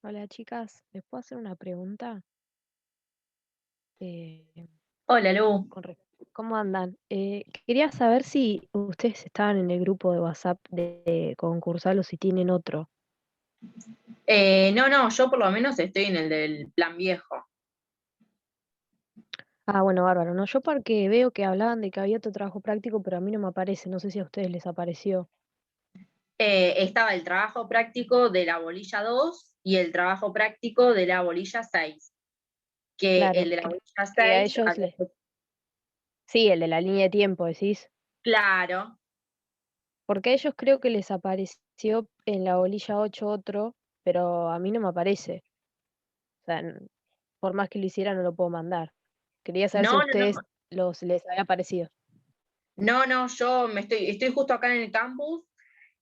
Hola chicas, ¿les puedo hacer una pregunta? Eh, Hola, Lu. ¿Cómo andan? Quería saber si ustedes estaban en el grupo de WhatsApp de concursal o si tienen otro. No, no, yo por lo menos estoy en el del plan viejo. Ah, bueno, bárbaro, no, yo porque veo que hablaban de que había otro trabajo práctico, pero a mí no me aparece, no sé si a ustedes les apareció. Estaba el trabajo práctico de la bolilla 2 y el trabajo práctico de la bolilla 6. Que el Claro, de la bolilla que a 6, ellos les... Sí, el de la línea de tiempo, decís. claro, Porque a ellos creo que les apareció en la bolilla 8 otro, pero a mí no me aparece. O sea, por más que lo hiciera no lo puedo mandar. Quería saber si a no, no, ustedes no, les había parecido. no, no, yo estoy justo acá en el campus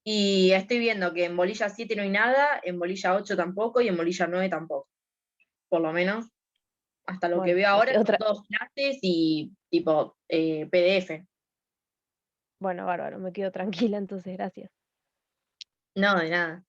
y estoy viendo que en bolilla 7 no hay nada, en bolilla 8 tampoco y en bolilla 9 tampoco. Por lo menos, hasta lo que Bueno, veo me ahora quedo son dos clases y tipo PDF. bueno, bárbaro, me quedo tranquila, entonces, gracias. No, de nada.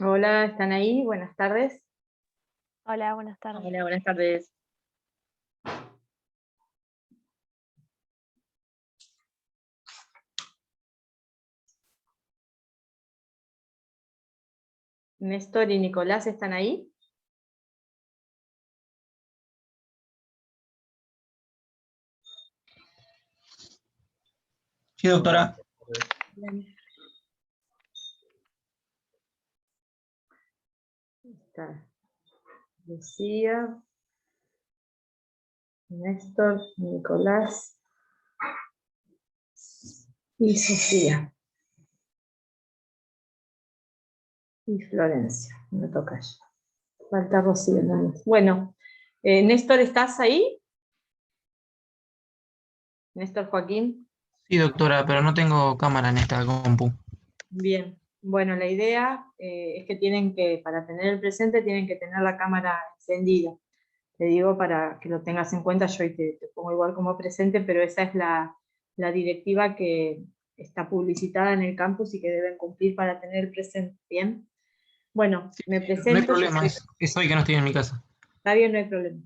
Hola, ¿están ahí? Buenas tardes. Hola, buenas tardes. Hola, buenas tardes. Néstor y Nicolás, ¿están ahí? Sí, doctora. Bien. Está Lucía, Néstor, Nicolás y Sofía. Y Florencia, me toca ya. Falta Rocío, ¿no? Bueno, Néstor, ¿estás ahí? Néstor Joaquín. Sí, doctora, pero no tengo cámara en esta compu. Bien, bueno, la idea es que tienen que, para tener el presente, tienen que tener la cámara encendida. Te digo para que lo tengas en cuenta, yo hoy te pongo igual como presente, pero esa es la directiva que está publicitada en el campus y que deben cumplir para tener el presente. Bien, bueno, Sí, me no hay presento. problema, es hoy que no estoy en mi casa. Está bien, no hay problema.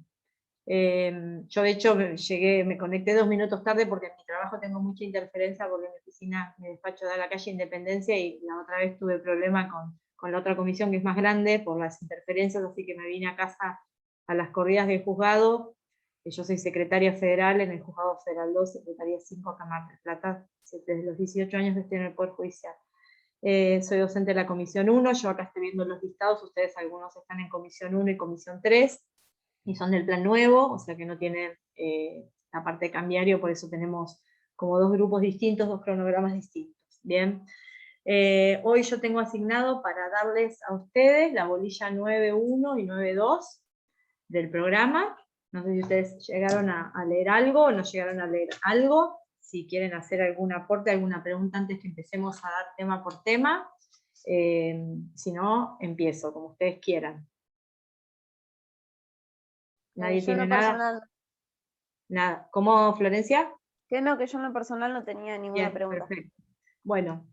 Yo de hecho me conecté 2 minutos tarde porque en mi trabajo tengo mucha interferencia porque mi oficina, mi despacho da a la calle Independencia y la otra vez tuve problema con la otra comisión que es más grande por las interferencias, así que me vine a casa a las corridas del juzgado. Yo soy secretaria federal en el Juzgado Federal 2, Secretaría 5 acá en Mar del Plata, desde los 18 años estoy en el Poder Judicial. Soy docente de la Comisión 1, yo acá estoy viendo los listados, ustedes algunos están en Comisión 1 y Comisión 3, y son del plan nuevo, o sea que no tienen la parte de cambiario, por eso tenemos como 2 grupos distintos, 2 cronogramas distintos. Bien, hoy yo tengo asignado para darles a ustedes la bolilla 9.1 y 9.2 del programa. No sé si ustedes llegaron a leer algo o no llegaron a leer algo, si quieren hacer algún aporte, alguna pregunta antes que empecemos a dar tema por tema. Si no, empiezo, como ustedes quieran. ¿Nadie Yo en tiene lo nada? personal, Nada. ¿Cómo, Florencia? que yo en lo personal no tenía ninguna Bien, pregunta. perfecto. Bueno,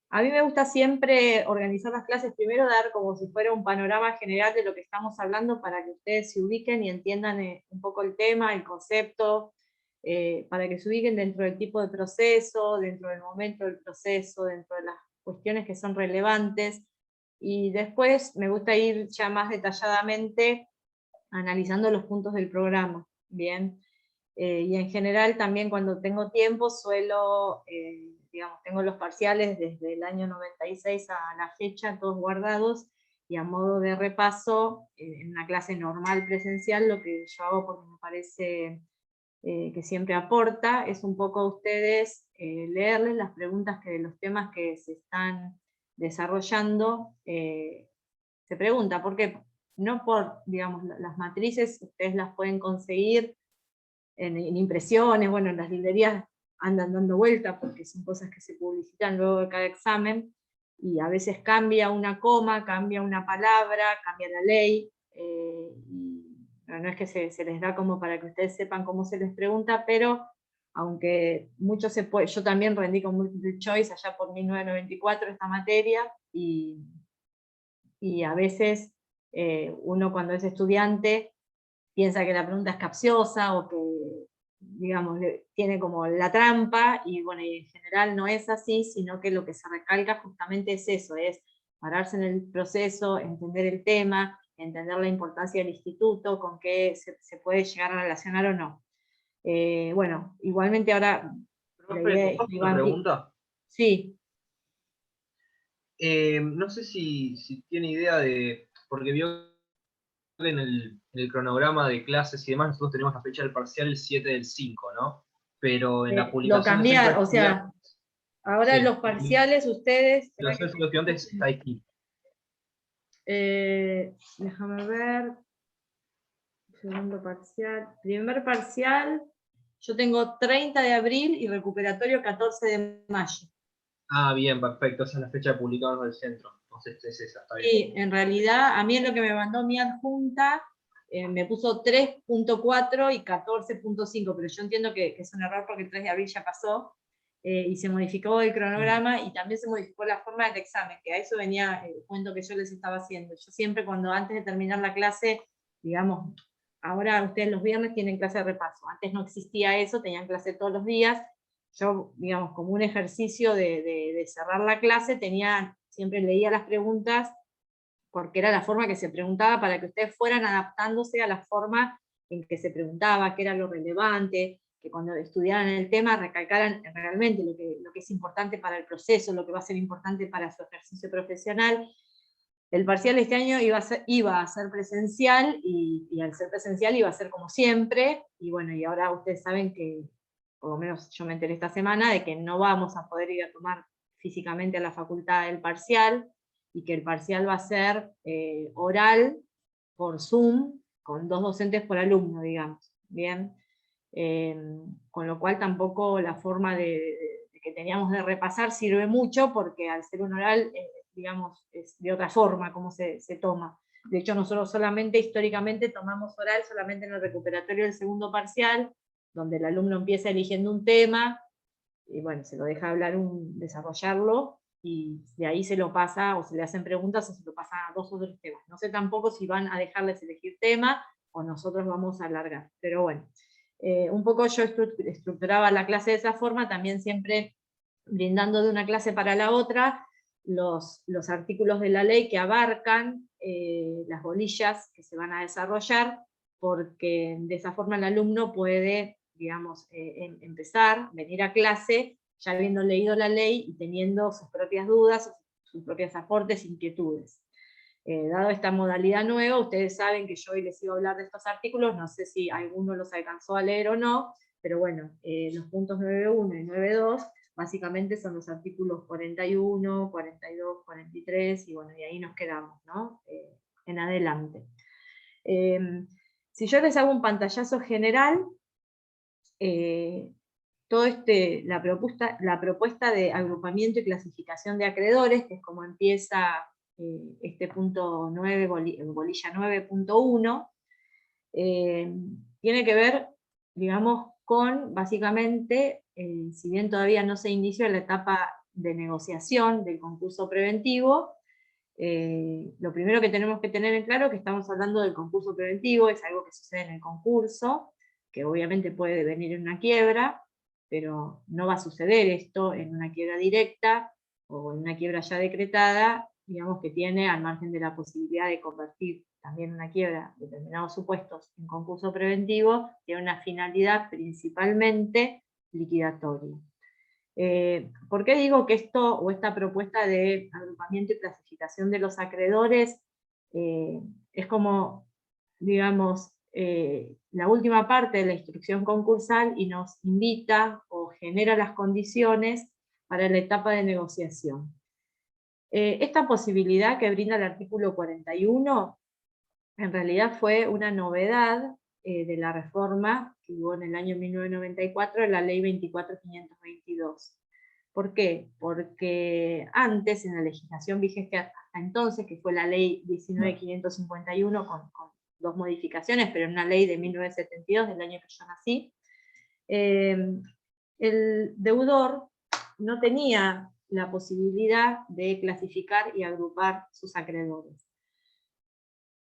a mí me gusta siempre organizar las clases, primero dar como si fuera un panorama general de lo que estamos hablando para que ustedes se ubiquen y entiendan un poco el tema, el concepto, para que se ubiquen dentro del tipo de proceso, dentro del momento del proceso, dentro de las cuestiones que son relevantes, y después me gusta ir ya más detalladamente analizando los puntos del programa, ¿bien? Y en general también cuando tengo tiempo suelo, digamos, tengo los parciales desde el año 96 a la fecha, todos guardados, y a modo de repaso, en una clase normal presencial, lo que yo hago porque me parece que siempre aporta, es un poco a ustedes leerles las preguntas que de los temas que se están desarrollando, se pregunta, ¿por qué? No por, digamos, las matrices, ustedes las pueden conseguir en impresiones, bueno, en las librerías andan dando vuelta porque son cosas que se publicitan luego de cada examen, y a veces cambia una coma, cambia una palabra, cambia la ley, y no es que se les da como para que ustedes sepan cómo se les pregunta, pero aunque mucho se puede, yo también rendí con multiple choice allá por 1994 esta materia, y a veces uno cuando es estudiante piensa que la pregunta es capciosa o que, digamos, tiene como la trampa, y bueno, y en general no es así, sino que lo que se recalca justamente es eso, es pararse en el proceso, entender el tema, entender la importancia del instituto, con qué se puede llegar a relacionar o no. Bueno, igualmente ahora la idea es que Una pregunta. Sí. No sé si tiene idea de, porque vio que en el cronograma de clases y demás nosotros tenemos la fecha del parcial el 7 del 5, ¿no? Pero en la Lo publicación de Centro de cambiar, o sea, Estudiantes, ahora sí, los parciales ustedes... la publicación del Centro de Estudiantes está aquí. Déjame ver. Segundo parcial. Primer parcial, Yo tengo 30 de abril y recuperatorio 14 de mayo. Ah, bien, perfecto. Esa es la fecha de publicados del centro. Entonces es esa, está bien. Sí, en realidad, a mí es lo que me mandó mi adjunta, me puso 3.4 y 14.5, pero yo entiendo que es un error porque el 3 de abril ya pasó, y se modificó el cronograma y también se modificó la forma del examen, que a eso venía el cuento que yo les estaba haciendo. Yo siempre cuando antes de terminar la clase, digamos, ahora ustedes los viernes tienen clase de repaso, antes no existía eso, tenían clase todos los días. Yo, digamos, como un ejercicio de cerrar la clase, siempre leía las preguntas, porque era la forma que se preguntaba para que ustedes fueran adaptándose a la forma en que se preguntaba, qué era lo relevante, que cuando estudiaran el tema recalcaran realmente lo que es importante para el proceso, lo que va a ser importante para su ejercicio profesional. El parcial de este año iba a ser presencial, y al ser presencial iba a ser como siempre, y bueno, y ahora ustedes saben que, por lo menos yo me enteré esta semana, de que no vamos a poder ir a tomar físicamente a la facultad el parcial, y que el parcial va a ser oral, por Zoom, con 2 docentes por alumno, digamos, ¿bien? Con lo cual tampoco la forma que teníamos de repasar sirve mucho, porque al ser un oral, digamos, es de otra forma como se toma. De hecho, nosotros solamente, históricamente, tomamos oral solamente en el recuperatorio del segundo parcial, donde el alumno empieza eligiendo un tema, y bueno, se lo deja hablar, desarrollarlo, y de ahí se lo pasa, o se le hacen preguntas, o se lo pasa a 2 otros temas. No sé tampoco si van a dejarles elegir tema, o nosotros vamos a alargar, pero bueno. Un poco yo estructuraba la clase de esa forma, también siempre brindando de una clase para la otra los artículos de la ley que abarcan las bolillas que se van a desarrollar, porque de esa forma el alumno puede, digamos, empezar, venir a clase, ya habiendo leído la ley y teniendo sus propias dudas, sus propios aportes, inquietudes. Dado esta modalidad nueva, ustedes saben que yo hoy les iba a hablar de estos artículos, no sé si alguno los alcanzó a leer o no, pero bueno, los puntos 9.1 y 9.2 básicamente son los artículos 41, 42, 43, y bueno, y ahí nos quedamos, ¿no? En adelante. Si yo les hago un pantallazo general, todo la propuesta de agrupamiento y clasificación de acreedores, que es como empieza este punto 9, bolilla 9.1, tiene que ver, digamos, con, básicamente, si bien todavía no se inició la etapa de negociación del concurso preventivo, lo primero que tenemos que tener en claro es que estamos hablando del concurso preventivo, es algo que sucede en el concurso, que obviamente puede venir en una quiebra, pero no va a suceder esto en una quiebra directa, o en una quiebra ya decretada, digamos que tiene, al margen de la posibilidad de convertir también una quiebra, determinados supuestos, en concurso preventivo, tiene una finalidad principalmente liquidatoria. ¿Por qué digo que esto, o esta propuesta de agrupamiento y clasificación de los acreedores, es como, digamos, la última parte de la instrucción concursal, y nos invita o genera las condiciones para la etapa de negociación? Esta posibilidad que brinda el artículo 41, en realidad fue una novedad de la reforma que hubo en el año 1994, la ley 24.522. ¿Por qué? Porque antes, en la legislación vigente hasta entonces, que fue la ley 19.551 con 2 modificaciones, pero en una ley de 1972, del año que yo nací, el deudor no tenía la posibilidad de clasificar y agrupar sus acreedores.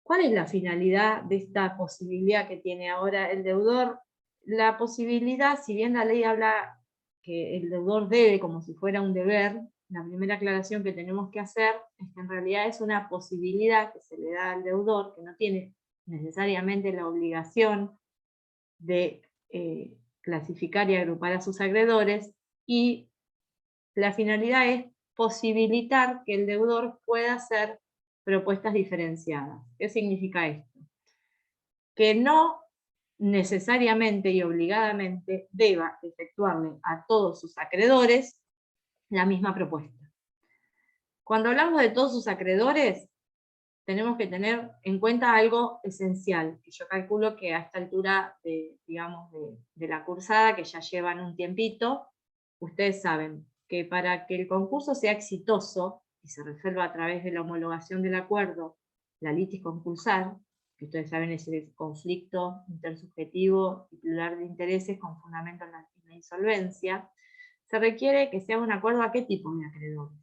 ¿Cuál es la finalidad de esta posibilidad que tiene ahora el deudor? La posibilidad, si bien la ley habla que el deudor debe como si fuera un deber, la primera aclaración que tenemos que hacer es que en realidad es una posibilidad que se le da al deudor, que no tiene necesariamente la obligación de clasificar y agrupar a sus acreedores, y la finalidad es posibilitar que el deudor pueda hacer propuestas diferenciadas. ¿Qué significa esto? Que no necesariamente y obligadamente deba efectuarle a todos sus acreedores la misma propuesta. Cuando hablamos de todos sus acreedores, tenemos que tener en cuenta algo esencial, que yo calculo que a esta altura digamos, de la cursada, que ya llevan un tiempito, ustedes saben que para que el concurso sea exitoso, y se resuelva a través de la homologación del acuerdo, la litis concursal, que ustedes saben es el conflicto intersubjetivo y plural de intereses con fundamento en la insolvencia, se requiere que sea un acuerdo a qué tipo de acreedores.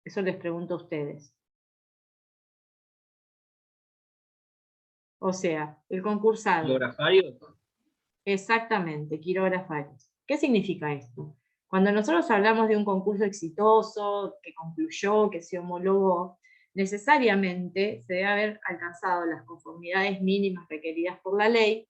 Eso les pregunto a ustedes. O sea, el concursado. ¿Quirografario? Exactamente, quirografarios. ¿Qué significa esto? Cuando nosotros hablamos de un concurso exitoso, que concluyó, que se homologó, necesariamente se debe haber alcanzado las conformidades mínimas requeridas por la ley,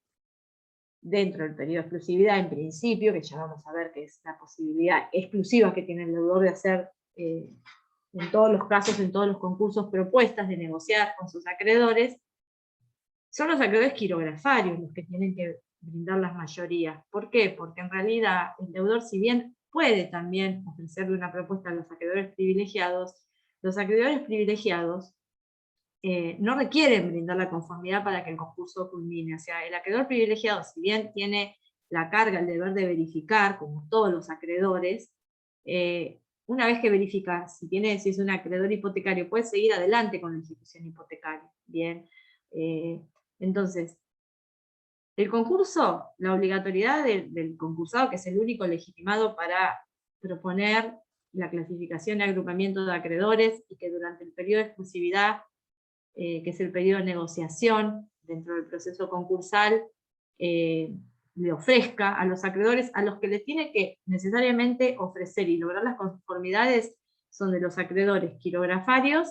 dentro del periodo de exclusividad en principio, que ya vamos a ver que es la posibilidad exclusiva que tiene el deudor de hacer en todos los casos, en todos los concursos, propuestas de negociar con sus acreedores. Son los acreedores quirografarios los que tienen que brindar las mayorías. ¿Por qué? Porque en realidad el deudor, si bien puede también ofrecerle una propuesta a los acreedores privilegiados no requieren brindar la conformidad para que el concurso culmine. O sea, el acreedor privilegiado, si bien tiene la carga, el deber de verificar, como todos los acreedores, una vez que verifica si es un acreedor hipotecario, puede seguir adelante con la ejecución hipotecaria. Bien. Entonces, el concurso, la obligatoriedad del concursado, que es el único legitimado para proponer la clasificación y agrupamiento de acreedores, y que durante el periodo de exclusividad, que es el periodo de negociación dentro del proceso concursal, le ofrezca a los acreedores, a los que le tiene que necesariamente ofrecer y lograr las conformidades, son de los acreedores quirografarios,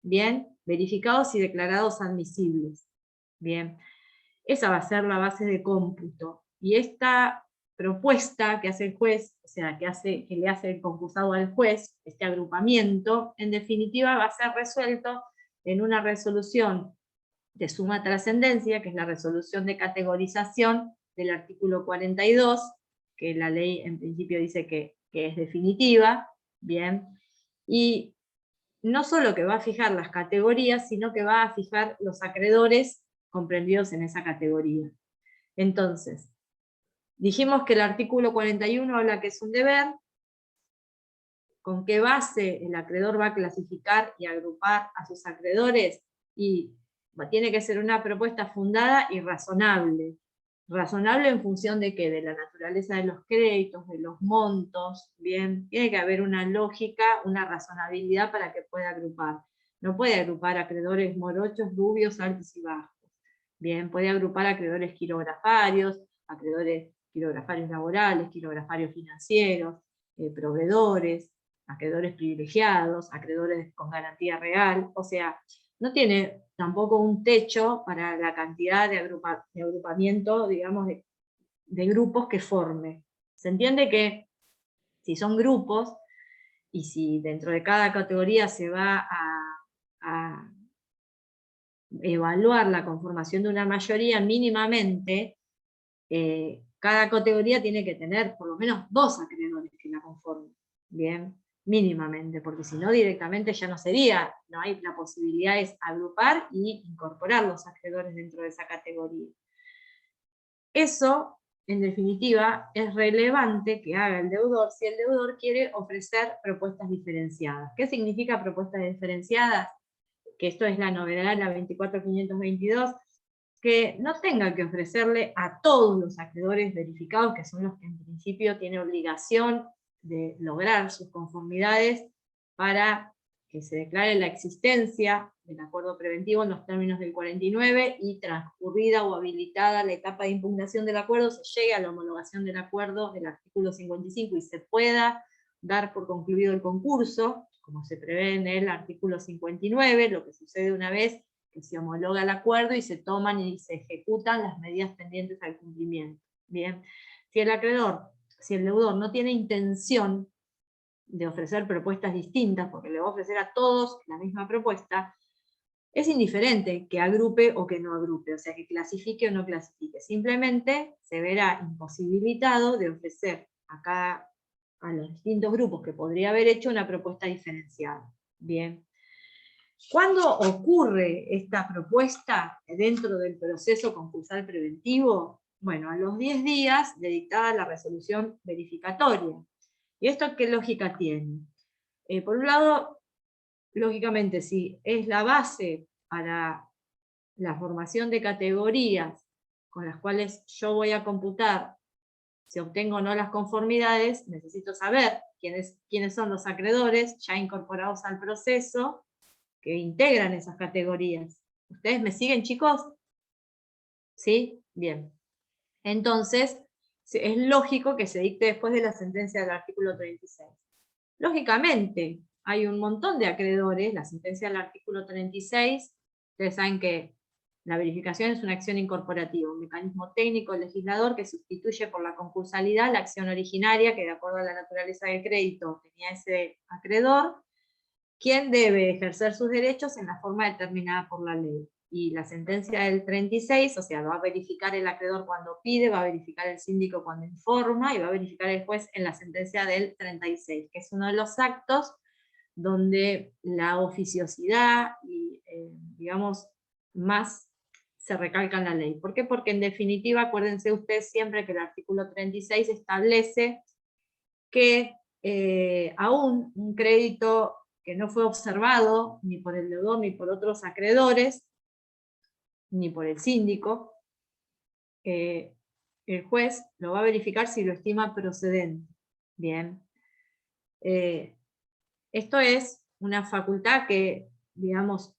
bien, verificados y declarados admisibles. Bien, esa va a ser la base de cómputo. Y esta propuesta que hace el juez, o sea, que le hace el concursado al juez, este agrupamiento, en definitiva va a ser resuelto en una resolución de suma trascendencia, que es la resolución de categorización del artículo 42, que la ley en principio dice que es definitiva, bien, y no solo que va a fijar las categorías, sino que va a fijar los acreedores comprendidos en esa categoría. Entonces, dijimos que el artículo 41 habla que es un deber. ¿Con qué base el acreedor va a clasificar y agrupar a sus acreedores? Y tiene que ser una propuesta fundada y razonable. ¿Razonable en función de qué? De la naturaleza de los créditos, de los montos, bien. Tiene que haber una lógica, una razonabilidad para que pueda agrupar. No puede agrupar acreedores morochos, rubios, altos y bajos. Bien, puede agrupar acreedores quirografarios, acreedores quirografarios laborales, quirografarios financieros, proveedores, acreedores privilegiados, acreedores con garantía real. O sea, no tiene tampoco un techo para la cantidad de agrupamiento, digamos, de grupos que forme. Se entiende que si son grupos, y si dentro de cada categoría se va a evaluar la conformación de una mayoría mínimamente, cada categoría tiene que tener por lo menos 2 acreedores que la conformen. Bien, mínimamente, porque si no directamente ya no sería, no hay, la posibilidad es agrupar y incorporar los acreedores dentro de esa categoría. Eso, en definitiva, es relevante que haga el deudor si el deudor quiere ofrecer propuestas diferenciadas. ¿Qué significa propuestas diferenciadas? Que esto es la novedad, la 24522, que no tenga que ofrecerle a todos los acreedores verificados, que son los que en principio tienen obligación de lograr sus conformidades para que se declare la existencia del acuerdo preventivo en los términos del 49 y transcurrida o habilitada la etapa de impugnación del acuerdo, se llegue a la homologación del acuerdo del artículo 55 y se pueda dar por concluido el concurso, como se prevé en el artículo 59, lo que sucede una vez que se homologa el acuerdo y se toman y se ejecutan las medidas pendientes al cumplimiento. Bien, si el deudor no tiene intención de ofrecer propuestas distintas, porque le va a ofrecer a todos la misma propuesta, es indiferente que agrupe o que no agrupe, o sea, que clasifique o no clasifique. Simplemente se verá imposibilitado de ofrecer a los distintos grupos que podría haber hecho una propuesta diferenciada. Bien. ¿Cuándo ocurre esta propuesta dentro del proceso concursal preventivo? Bueno, a los 10 días de dictada la resolución verificatoria. ¿Y esto qué lógica tiene? Por un lado, lógicamente, si es la base para la formación de categorías con las cuales yo voy a computar si obtengo o no las conformidades, necesito saber quiénes son los acreedores ya incorporados al proceso que integran esas categorías. ¿Ustedes me siguen, chicos? ¿Sí? Bien. Entonces, es lógico que se dicte después de la sentencia del artículo 36. Lógicamente, hay un montón de acreedores, la sentencia del artículo 36, ustedes saben que la verificación es una acción incorporativa, un mecanismo técnico legislador que sustituye por la concursalidad la acción originaria que de acuerdo a la naturaleza del crédito tenía ese acreedor, quien debe ejercer sus derechos en la forma determinada por la ley. Y la sentencia del 36, o sea, va a verificar el acreedor cuando pide, va a verificar el síndico cuando informa, y va a verificar el juez en la sentencia del 36, que es uno de los actos donde la oficiosidad y, digamos, más se recalca en la ley. ¿Por qué? Porque en definitiva, acuérdense ustedes siempre que el artículo 36 establece que aún un crédito que no fue observado ni por el deudor ni por otros acreedores, ni por el síndico, el juez lo va a verificar si lo estima procedente. Bien. Esto es una facultad que, digamos,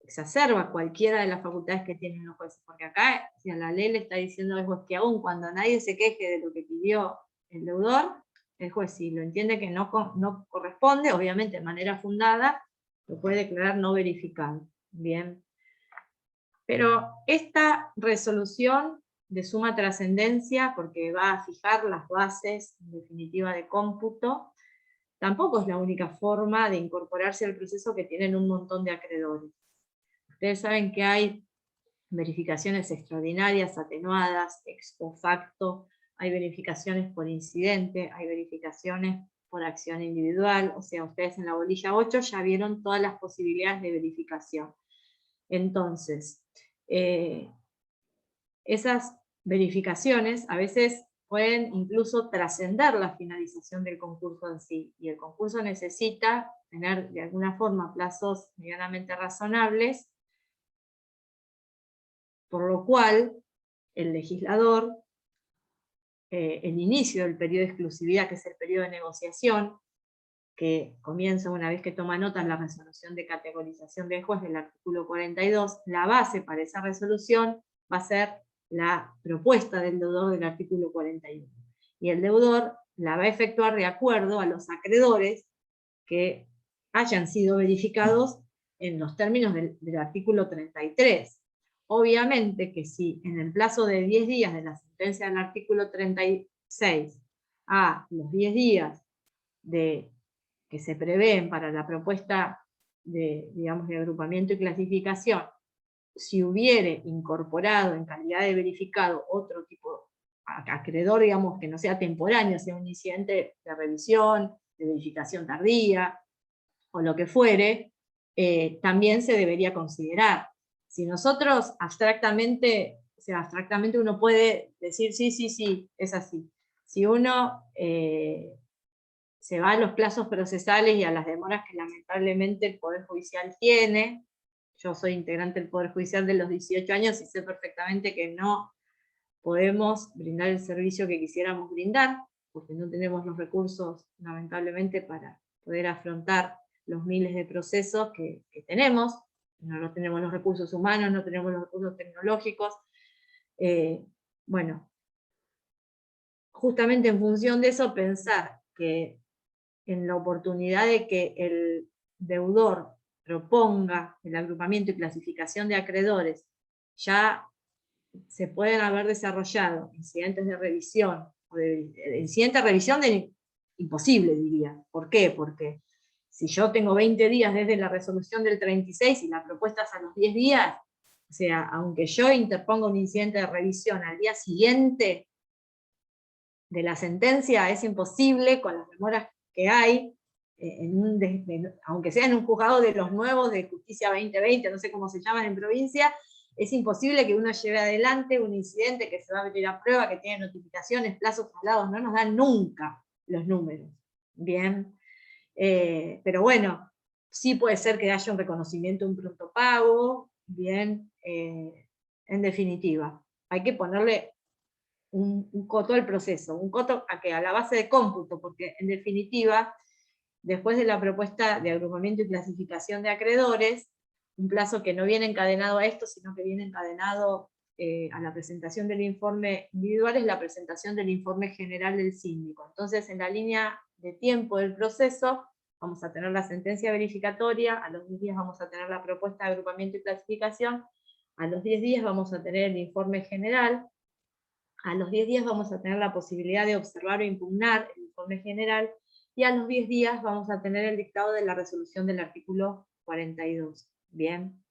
exacerba cualquiera de las facultades que tienen los jueces, porque acá, si a la ley le está diciendo al juez que aún cuando nadie se queje de lo que pidió el deudor, el juez, si lo entiende que no corresponde, obviamente de manera fundada, lo puede declarar no verificado. Bien. Pero esta resolución de suma trascendencia, porque va a fijar las bases en definitiva de cómputo, tampoco es la única forma de incorporarse al proceso que tienen un montón de acreedores. Ustedes saben que hay verificaciones extraordinarias, atenuadas, ex post facto, hay verificaciones por incidente, hay verificaciones por acción individual, o sea, ustedes en la bolilla 8 ya vieron todas las posibilidades de verificación. Entonces, esas verificaciones a veces pueden incluso trascender la finalización del concurso en sí, y el concurso necesita tener de alguna forma plazos medianamente razonables, por lo cual el legislador, el inicio del periodo de exclusividad, que es el periodo de negociación, que comienza una vez que toma nota en la resolución de categorización del juez del artículo 42, la base para esa resolución va a ser la propuesta del deudor del artículo 41. Y el deudor la va a efectuar de acuerdo a los acreedores que hayan sido verificados en los términos del artículo 33. Obviamente que si en el plazo de 10 días de la sentencia del artículo 36 a los 10 días que se prevén para la propuesta de, digamos, de agrupamiento y clasificación, si hubiere incorporado en calidad de verificado otro tipo acreedor, digamos, que no sea temporáneo, sea un incidente de revisión, de verificación tardía, o lo que fuere, también se debería considerar. Si nosotros abstractamente, o sea, abstractamente uno puede decir, sí, es así. Si uno se va a los plazos procesales y a las demoras que lamentablemente el Poder Judicial tiene, yo soy integrante del Poder Judicial de los 18 años y sé perfectamente que no podemos brindar el servicio que quisiéramos brindar, porque no tenemos los recursos, lamentablemente, para poder afrontar los miles de procesos que tenemos, no tenemos los recursos humanos, no tenemos los recursos tecnológicos. Bueno, justamente en función de eso, pensar que en la oportunidad de que el deudor proponga el agrupamiento y clasificación de acreedores, ya se pueden haber desarrollado incidentes de revisión, incidente de revisión imposible, diría. ¿Por qué? Porque si yo tengo 20 días desde la resolución del 36 y la propuesta es a los 10 días, o sea, aunque yo interponga un incidente de revisión al día siguiente de la sentencia, es imposible con las demoras que hay aunque sea en un juzgado de los nuevos de Justicia 2020, no sé cómo se llaman en provincia, es imposible que uno lleve adelante un incidente que se va a meter a prueba, que tiene notificaciones, plazos hablados, no nos dan nunca los números. Bien, pero bueno, sí puede ser que haya un reconocimiento, un pronto pago, bien, en definitiva. Hay que ponerle un coto al proceso, un coto a la base de cómputo, porque en definitiva, después de la propuesta de agrupamiento y clasificación de acreedores, un plazo que no viene encadenado a esto, sino que viene encadenado a la presentación del informe individual, es la presentación del informe general del síndico. Entonces, en la línea de tiempo del proceso, vamos a tener la sentencia verificatoria, a los 10 días vamos a tener la propuesta de agrupamiento y clasificación, a los 10 días vamos a tener el informe general, a los 10 días vamos a tener la posibilidad de observar o impugnar el informe general, y a los 10 días vamos a tener el dictado de la resolución del artículo 42. Bien.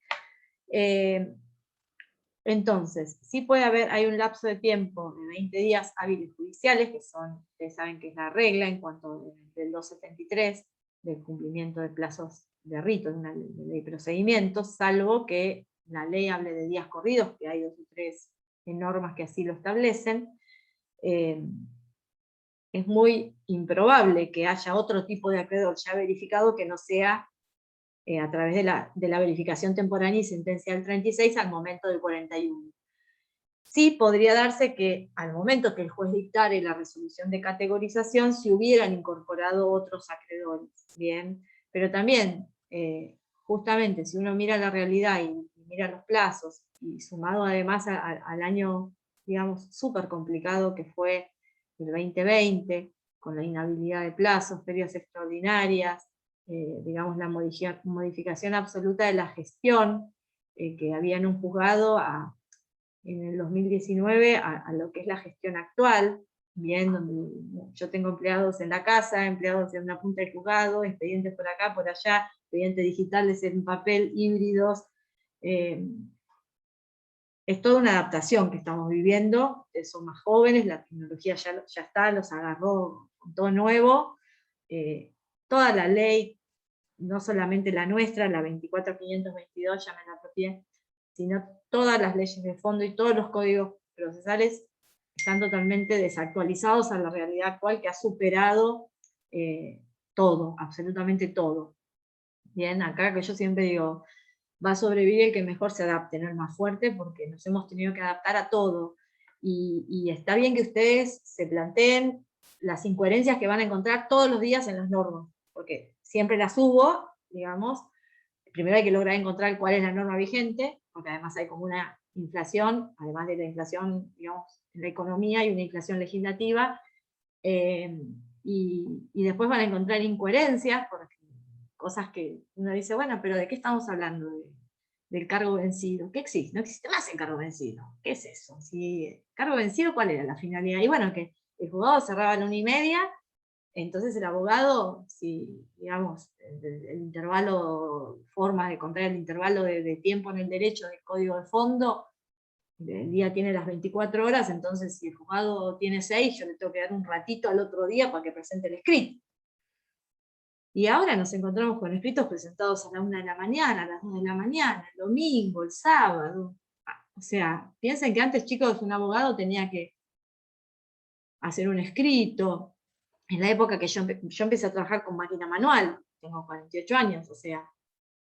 Entonces, sí puede haber, hay un lapso de tiempo de 20 días hábiles judiciales, que son, ustedes saben que es la regla en cuanto del 273, del cumplimiento de plazos de rito, de una ley de procedimientos, salvo que la ley hable de días corridos, que hay 2 o 3 normas que así lo establecen. Es muy improbable que haya otro tipo de acreedor ya verificado que no sea a través de la verificación temporánea y sentencia del 36 al momento del 41. Sí podría darse que al momento que el juez dictare la resolución de categorización se hubieran incorporado otros acreedores, bien, pero también, justamente, si uno mira la realidad y mira los plazos, y sumado además al año, digamos, súper complicado que fue el 2020, con la inhabilidad de plazos, ferias extraordinarias, digamos, la modificación absoluta de la gestión que había en un juzgado en el 2019 a lo que es la gestión actual, bien, donde yo tengo empleados en la casa, empleados en una punta del juzgado, expedientes por acá, por allá, expedientes digitales en papel, híbridos. Es toda una adaptación que estamos viviendo, son más jóvenes, la tecnología ya está, los agarró con todo nuevo, toda la ley, no solamente la nuestra, la 24522, ya me la apropié, sino todas las leyes de fondo y todos los códigos procesales están totalmente desactualizados a la realidad actual, que ha superado todo, absolutamente todo. Bien, acá que yo siempre digo, va a sobrevivir el que mejor se adapte, no el más fuerte, porque nos hemos tenido que adaptar a todo. Y está bien que ustedes se planteen las incoherencias que van a encontrar todos los días en las normas, porque siempre las hubo, digamos. Primero hay que lograr encontrar cuál es la norma vigente, porque además hay como una inflación, además de la inflación, digamos, en la economía hay una inflación legislativa, y después van a encontrar incoherencias, porque cosas que uno dice, bueno, pero ¿de qué estamos hablando? Del cargo vencido. ¿Qué existe? No existe más el cargo vencido. ¿Qué es eso? Si, ¿cargo vencido cuál era la finalidad? Y bueno, que el juzgado cerraba a la 1:30, entonces el abogado, si, digamos, el intervalo, forma de contar el intervalo de tiempo en el derecho del código de fondo, el día tiene las 24 horas, entonces si el juzgado tiene 6, yo le tengo que dar un ratito al otro día para que presente el escrito. Y ahora nos encontramos con escritos presentados a la 1 de la mañana, a las 2 de la mañana, el domingo, el sábado. O sea, piensen que antes, chicos, un abogado tenía que hacer un escrito. En la época que yo empecé a trabajar con máquina manual, tengo 48 años, o sea,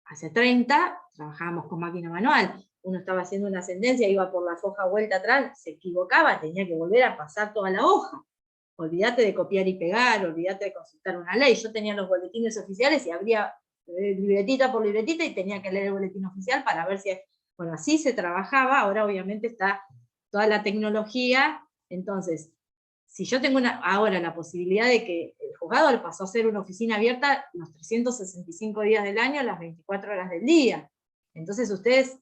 hace 30 trabajábamos con máquina manual. Uno estaba haciendo una sentencia, iba por la hoja vuelta atrás, se equivocaba, tenía que volver a pasar toda la hoja. Olvídate de copiar y pegar, olvídate de consultar una ley. Yo tenía los boletines oficiales y abría libretita por libretita y tenía que leer el boletín oficial para ver si... Bueno, así se trabajaba, ahora obviamente está toda la tecnología, entonces, si yo tengo ahora la posibilidad de que el juzgado pasó a ser una oficina abierta los 365 días del año, las 24 horas del día, entonces ustedes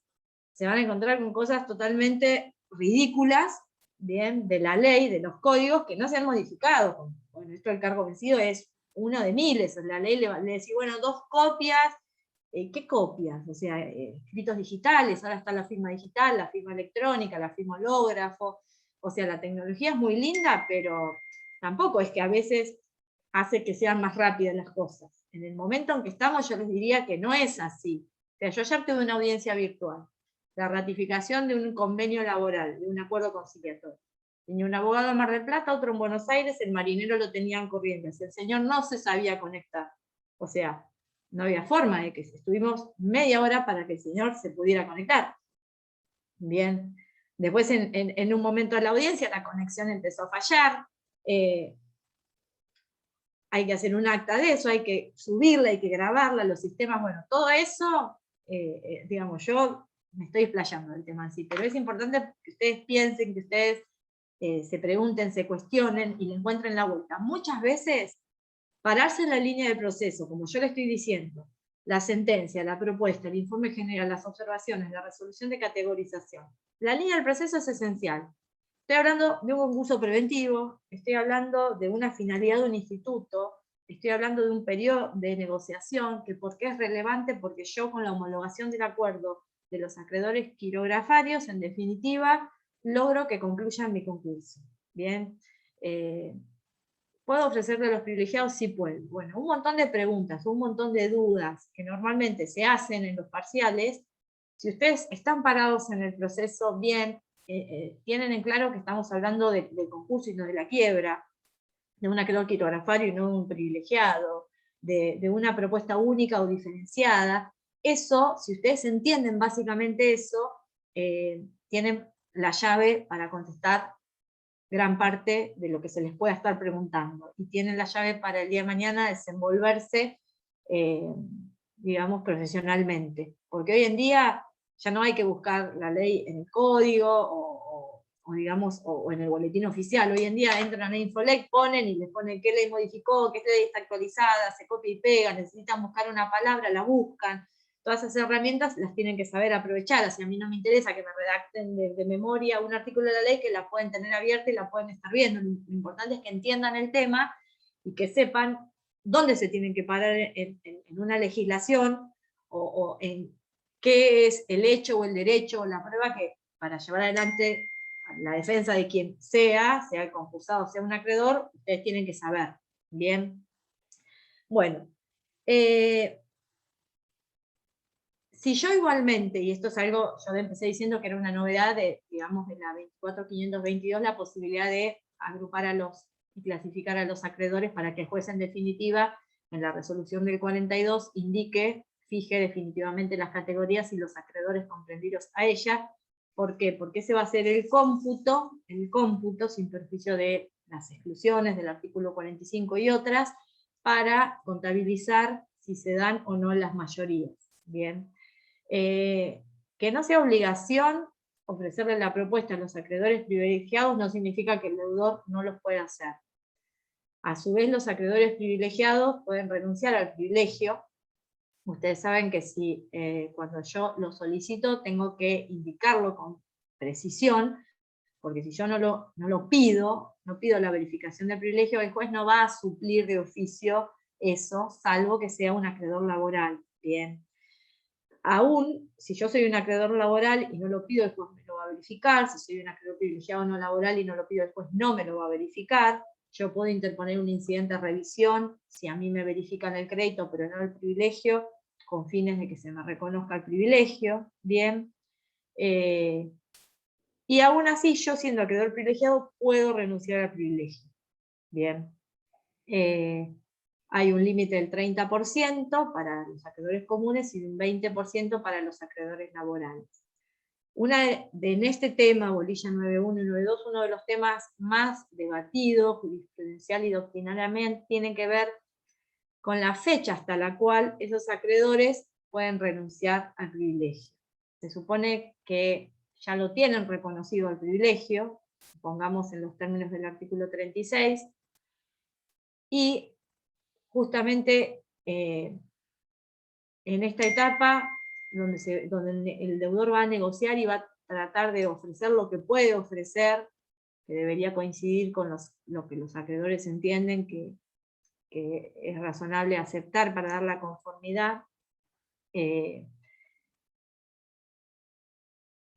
se van a encontrar con cosas totalmente ridículas, bien, de la ley, de los códigos, que no se han modificado. Bueno, esto del cargo vencido es uno de miles, la ley le decía, bueno, 2 copias, ¿qué copias? O sea, escritos digitales, ahora está la firma digital, la firma electrónica, la firma hológrafo, o sea, la tecnología es muy linda, pero tampoco es que a veces hace que sean más rápidas las cosas. En el momento en que estamos, yo les diría que no es así. O sea, yo ayer tuve una audiencia virtual, la ratificación de un convenio laboral, de un acuerdo conciliatorio. Tenía un abogado en Mar del Plata, otro en Buenos Aires, el marinero lo tenía en Corrientes. El señor no se sabía conectar. O sea, no había forma de que estuvimos media hora para que el señor se pudiera conectar. Bien. Después, en un momento de la audiencia, la conexión empezó a fallar. Hay que hacer un acta de eso, hay que subirla, hay que grabarla, los sistemas, bueno, todo eso, digamos, yo me estoy explayando del tema en sí, pero es importante que ustedes piensen, que ustedes se pregunten, se cuestionen y le encuentren la vuelta. Muchas veces, pararse en la línea del proceso, como yo le estoy diciendo, la sentencia, la propuesta, el informe general, las observaciones, la resolución de categorización. La línea del proceso es esencial. Estoy hablando de un concurso preventivo, estoy hablando de una finalidad de un instituto, estoy hablando de un periodo de negociación, que ¿por qué es relevante? Porque yo con la homologación del acuerdo de los acreedores quirografarios, en definitiva, logro que concluyan mi concurso. Bien, ¿puedo ofrecerle a los privilegiados? Sí puedo. Bueno, un montón de preguntas, un montón de dudas que normalmente se hacen en los parciales. Si ustedes están parados en el proceso bien, tienen en claro que estamos hablando del concurso y no de la quiebra, de un acreedor quitografario y no de un privilegiado, de una propuesta única o diferenciada. Eso, si ustedes entienden básicamente eso, tienen la llave para contestar gran parte de lo que se les pueda estar preguntando, y tienen la llave para el día de mañana desenvolverse, digamos, profesionalmente. Porque hoy en día ya no hay que buscar la ley en el código o en el boletín oficial. Hoy en día entran a Infolec, ponen y les ponen qué ley modificó, qué ley está actualizada, se copia y pega, necesitan buscar una palabra, la buscan. Todas esas herramientas las tienen que saber aprovechar. Así a mí no me interesa que me redacten de memoria un artículo de la ley, que la pueden tener abierta y la pueden estar viendo. Lo importante es que entiendan el tema y que sepan dónde se tienen que parar en una legislación o en qué es el hecho o el derecho o la prueba que para llevar adelante la defensa de quien sea el concursado, sea un acreedor, ustedes tienen que saber. Bien. Bueno. Si yo igualmente, y esto es algo, yo empecé diciendo que era una novedad de, digamos, de la 24522, la posibilidad de agrupar y clasificar a los acreedores para que el juez en definitiva, en la resolución del 42, fije definitivamente las categorías y los acreedores comprendidos a ella. ¿Por qué? Porque ese va a ser el cómputo sin perjuicio de las exclusiones del artículo 45 y otras, para contabilizar si se dan o no las mayorías. Bien. Que no sea obligación ofrecerle la propuesta a los acreedores privilegiados no significa que el deudor no los pueda hacer. A su vez, los acreedores privilegiados pueden renunciar al privilegio. Ustedes saben que si cuando yo lo solicito tengo que indicarlo con precisión, porque si yo no lo pido, no pido la verificación del privilegio, el juez no va a suplir de oficio eso, salvo que sea un acreedor laboral. Bien. Aún si yo soy un acreedor laboral y no lo pido, el juez me lo va a verificar. Si soy un acreedor privilegiado no laboral y no lo pido, el juez no me lo va a verificar. Yo puedo interponer un incidente de revisión si a mí me verifican el crédito pero no el privilegio, con fines de que se me reconozca el privilegio. Bien. Y aún así, yo siendo acreedor privilegiado puedo renunciar al privilegio. Bien. Hay un límite del 30% para los acreedores comunes y un 20% para los acreedores laborales. En este tema, bolilla 9.1 y 9.2, uno de los temas más debatidos, jurisprudencial y doctrinariamente, tiene que ver con la fecha hasta la cual esos acreedores pueden renunciar al privilegio. Se supone que ya lo tienen reconocido al privilegio, pongamos en los términos del artículo 36, y justamente en esta etapa, donde el deudor va a negociar y va a tratar de ofrecer lo que puede ofrecer, que debería coincidir con lo que los acreedores entienden que es razonable aceptar para dar la conformidad. En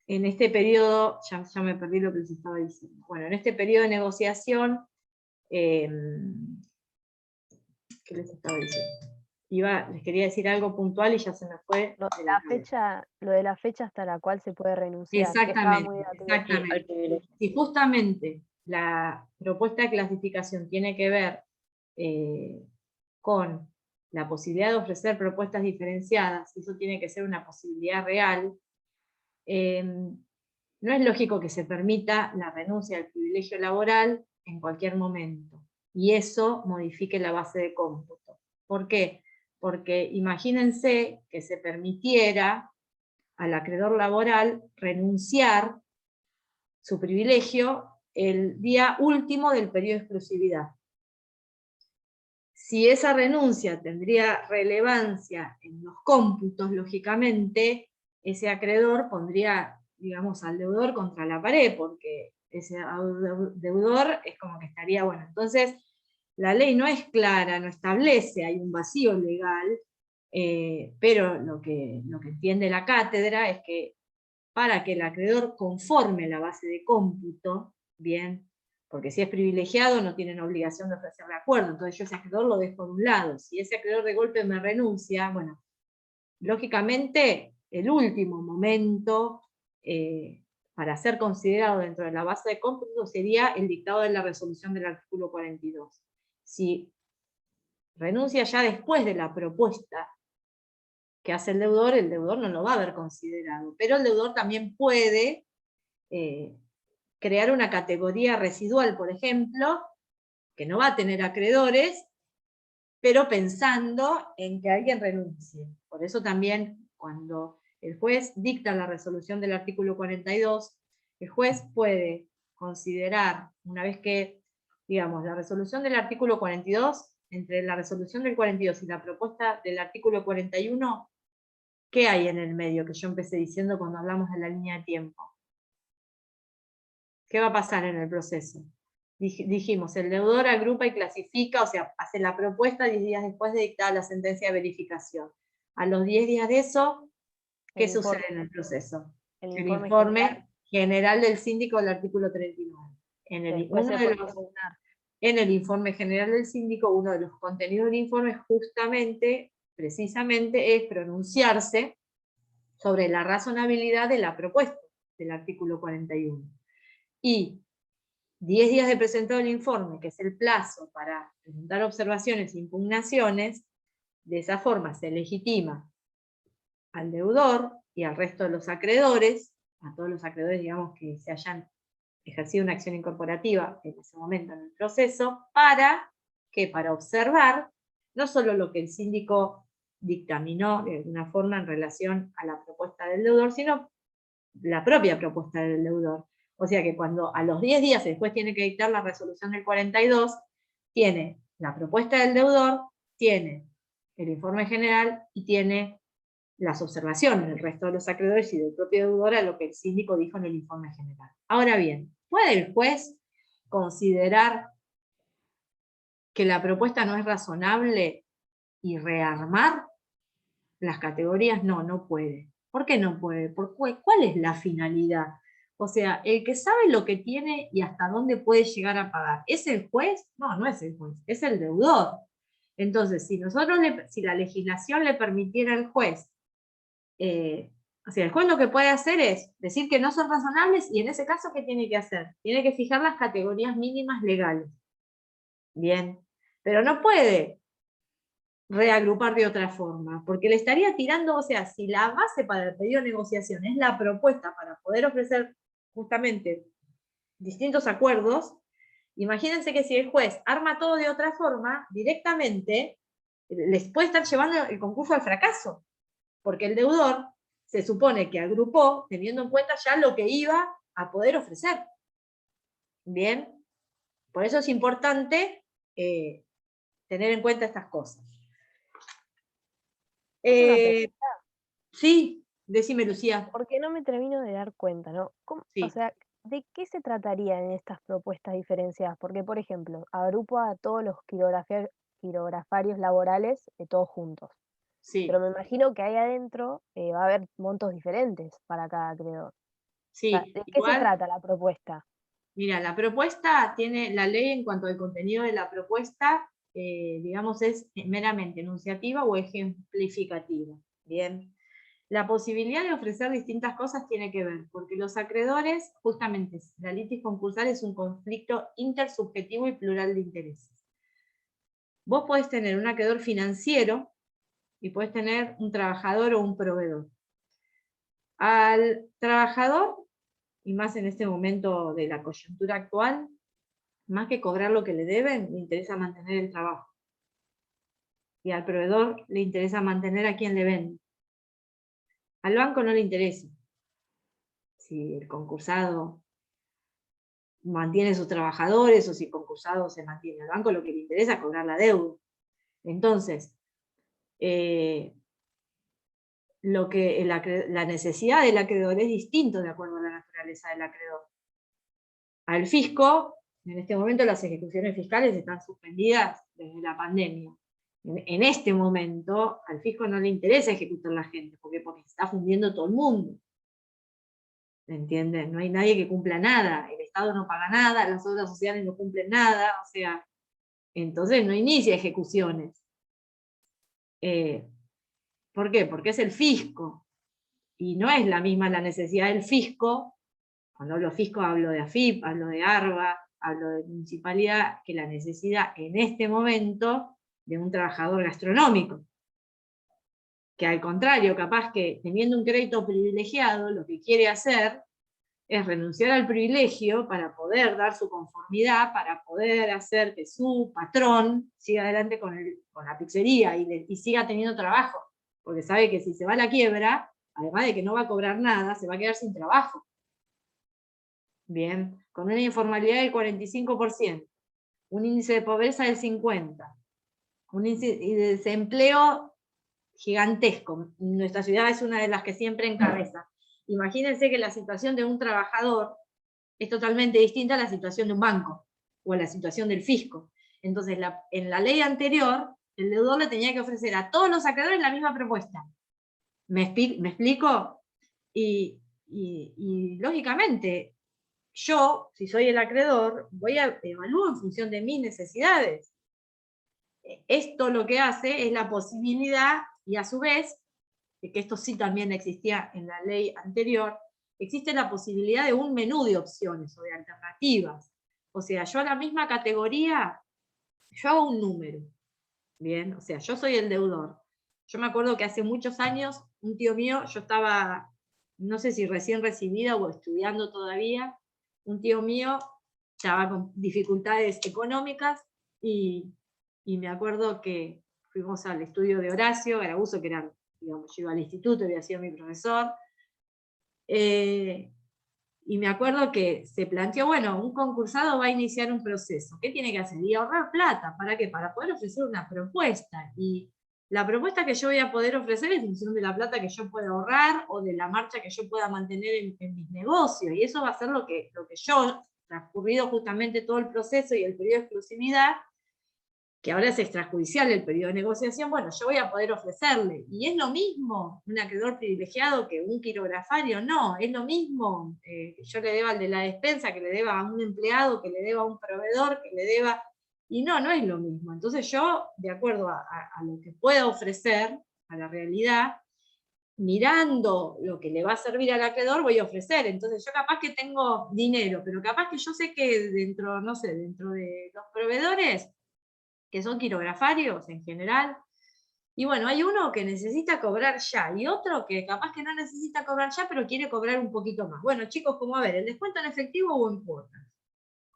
este periodo, ya me perdí lo que les estaba diciendo. Bueno, en este periodo de negociación, ¿Qué les estaba diciendo? Les quería decir algo puntual y ya se me fue. Lo de de la la cabeza. fecha, lo de la fecha hasta la cual se puede renunciar, que estaba muy Exactamente, debatido. exactamente. Al privilegio. Si justamente la propuesta de clasificación tiene que ver con la posibilidad de ofrecer propuestas diferenciadas, y eso tiene que ser una posibilidad real, no es lógico que se permita la renuncia al privilegio laboral en cualquier momento, y eso modifique la base de cómputo. ¿Por qué? Porque imagínense que se permitiera al acreedor laboral renunciar su privilegio el día último del periodo de exclusividad. Si esa renuncia tendría relevancia en los cómputos, lógicamente, ese acreedor pondría, digamos, al deudor contra la pared, porque ese deudor es como que estaría, bueno, entonces la ley no es clara, no establece, hay un vacío legal, pero lo que entiende la cátedra es que para que el acreedor conforme la base de cómputo, bien, porque si es privilegiado no tienen obligación de ofrecerle acuerdo, entonces yo ese acreedor lo dejo de un lado. Si ese acreedor de golpe me renuncia, bueno, lógicamente el último momento para ser considerado dentro de la base de cómputo sería el dictado de la resolución del artículo 42. Si renuncia ya después de la propuesta que hace el deudor no lo va a haber considerado, pero el deudor también puede crear una categoría residual, por ejemplo, que no va a tener acreedores, pero pensando en que alguien renuncie. Por eso también, cuando el juez dicta la resolución del artículo 42, el juez puede considerar, una vez que, digamos, la resolución del artículo 42, entre la resolución del 42 y la propuesta del artículo 41, ¿qué hay en el medio? Que yo empecé diciendo cuando hablamos de la línea de tiempo. ¿Qué va a pasar en el proceso? Dijimos, el deudor agrupa y clasifica, o sea, hace la propuesta 10 días después de dictada la sentencia de verificación. A los 10 días de eso, ¿qué El sucede informe. en el proceso? El El informe informe general del síndico del artículo 39. Después se puede impugnar. En el informe general del síndico, uno de los contenidos del informe justamente, precisamente, es pronunciarse sobre la razonabilidad de la propuesta del artículo 41. Y 10 días de presentado el informe, que es el plazo para presentar observaciones e impugnaciones, de esa forma se legitima al deudor y al resto de los acreedores, a todos los acreedores, digamos, que se hayan ejercido una acción incorporativa en ese momento en el proceso, para observar no solo lo que el síndico dictaminó de alguna forma en relación a la propuesta del deudor, sino la propia propuesta del deudor. O sea que cuando a los 10 días después tiene que dictar la resolución del 42, tiene la propuesta del deudor, tiene el informe general y tiene las observaciones del resto de los acreedores y del propio deudor a lo que el síndico dijo en el informe general. Ahora bien, ¿puede el juez considerar que la propuesta no es razonable y rearmar las categorías? No, no puede. ¿Por qué no puede? ¿Cuál es la finalidad? O sea, el que sabe lo que tiene y hasta dónde puede llegar a pagar, ¿es el juez? No, no es el juez, es el deudor. Entonces, si la legislación le permitiera al juez, o sea, el juez lo que puede hacer es decir que no son razonables, y en ese caso, ¿qué tiene que hacer? Tiene que fijar las categorías mínimas legales. Bien, pero no puede reagrupar de otra forma, porque le estaría tirando, o sea, si la base para el pedido de negociación es la propuesta para poder ofrecer justamente distintos acuerdos, imagínense que si el juez arma todo de otra forma, directamente les puede estar llevando el concurso al fracaso, porque el deudor se supone que agrupó teniendo en cuenta ya lo que iba a poder ofrecer. Bien, por eso es importante tener en cuenta estas cosas. Una pregunta, Sí, decime, Lucía. porque no me termino de dar cuenta, ¿no? Sí. O sea, ¿de qué se trataría en estas propuestas diferenciadas? Porque, por ejemplo, agrupo a todos los quirografarios laborales todos juntos. Sí, Pero me imagino que ahí adentro va a haber montos diferentes para cada acreedor. O sea, sí. ¿de qué se trata la propuesta? Mira, la propuesta tiene, la ley en cuanto al contenido de la propuesta, digamos, es meramente enunciativa o ejemplificativa. Bien. La posibilidad de ofrecer distintas cosas tiene que ver, porque los acreedores, justamente, la litis concursal es un conflicto intersubjetivo y plural de intereses. Vos podés tener un acreedor financiero y podés tener un trabajador o un proveedor. Al trabajador, y más en este momento de la coyuntura actual, más que cobrar lo que le deben, le interesa mantener el trabajo. Y al proveedor le interesa mantener a quien le vende. Al banco no le interesa si el concursado mantiene sus trabajadores o si el concursado se mantiene. Al banco lo que le interesa es cobrar la deuda. Entonces, la necesidad del acreedor es distinto de acuerdo a la naturaleza del acreedor. Al fisco, en este momento las ejecuciones fiscales están suspendidas desde la pandemia. En este momento, al fisco no le interesa ejecutar a la gente, porque se está fundiendo todo el mundo. ¿Me entienden? No hay nadie que cumpla nada, el Estado no paga nada, las obras sociales no cumplen nada, o sea, entonces no inicia ejecuciones. ¿Por qué? Porque es el fisco, y no es la misma la necesidad del fisco, cuando hablo fisco hablo de AFIP, hablo de ARBA, hablo de municipalidad, que la necesidad en este momento de un trabajador gastronómico. Que al contrario, capaz que teniendo un crédito privilegiado, lo que quiere hacer es renunciar al privilegio para poder dar su conformidad, para poder hacer que su patrón siga adelante con la pizzería y siga teniendo trabajo, porque sabe que si se va a la quiebra, además de que no va a cobrar nada, se va a quedar sin trabajo. Bien, con una informalidad del 45%, un índice de pobreza del 50%, un índice de desempleo gigantesco. Nuestra ciudad es una de las que siempre encabeza. Imagínense que la situación de un trabajador es totalmente distinta a la situación de un banco o a la situación del fisco. Entonces, en la ley anterior, el deudor le tenía que ofrecer a todos los acreedores la misma propuesta. ¿Me explico? Y lógicamente, yo, si soy el acreedor, voy a evaluar en función de mis necesidades. Esto lo que hace es la posibilidad, y a su vez, que esto sí también existía en la ley anterior, existe la posibilidad de un menú de opciones o de alternativas. O sea, yo a la misma categoría, yo hago un número. Bien, o sea, yo soy el deudor. Yo me acuerdo que hace muchos años, un tío mío, yo estaba, no sé si recién recibida o estudiando todavía, un tío mío estaba con dificultades económicas y me acuerdo que fuimos al estudio de Horacio Garabuso, que era, digamos, yo iba al instituto, había sido mi profesor, y me acuerdo que se planteó, bueno, un concursado va a iniciar un proceso, ¿qué tiene que hacer? Y ahorrar plata, ¿para qué? Para poder ofrecer una propuesta, y la propuesta que yo voy a poder ofrecer es en función de la plata que yo pueda ahorrar, o de la marcha que yo pueda mantener en mis negocios, y eso va a ser lo que yo, transcurrido justamente todo el proceso y el periodo de exclusividad, que ahora es extrajudicial el periodo de negociación, bueno, yo voy a poder ofrecerle. Y es lo mismo un acreedor privilegiado que un quirografario, no, es lo mismo que yo le deba al de la despensa, que le deba a un empleado, que le deba a un proveedor, que le deba... Y no es lo mismo. Entonces yo, de acuerdo a lo que pueda ofrecer, a la realidad, mirando lo que le va a servir al acreedor, voy a ofrecer. Entonces yo capaz que tengo dinero, pero capaz que yo sé que dentro, no sé, dentro de los proveedores, que son quirografarios en general, y bueno, hay uno que necesita cobrar ya, y otro que capaz que no necesita cobrar ya, pero quiere cobrar un poquito más. Bueno, chicos, como a ver, ¿el descuento en efectivo o en cuotas?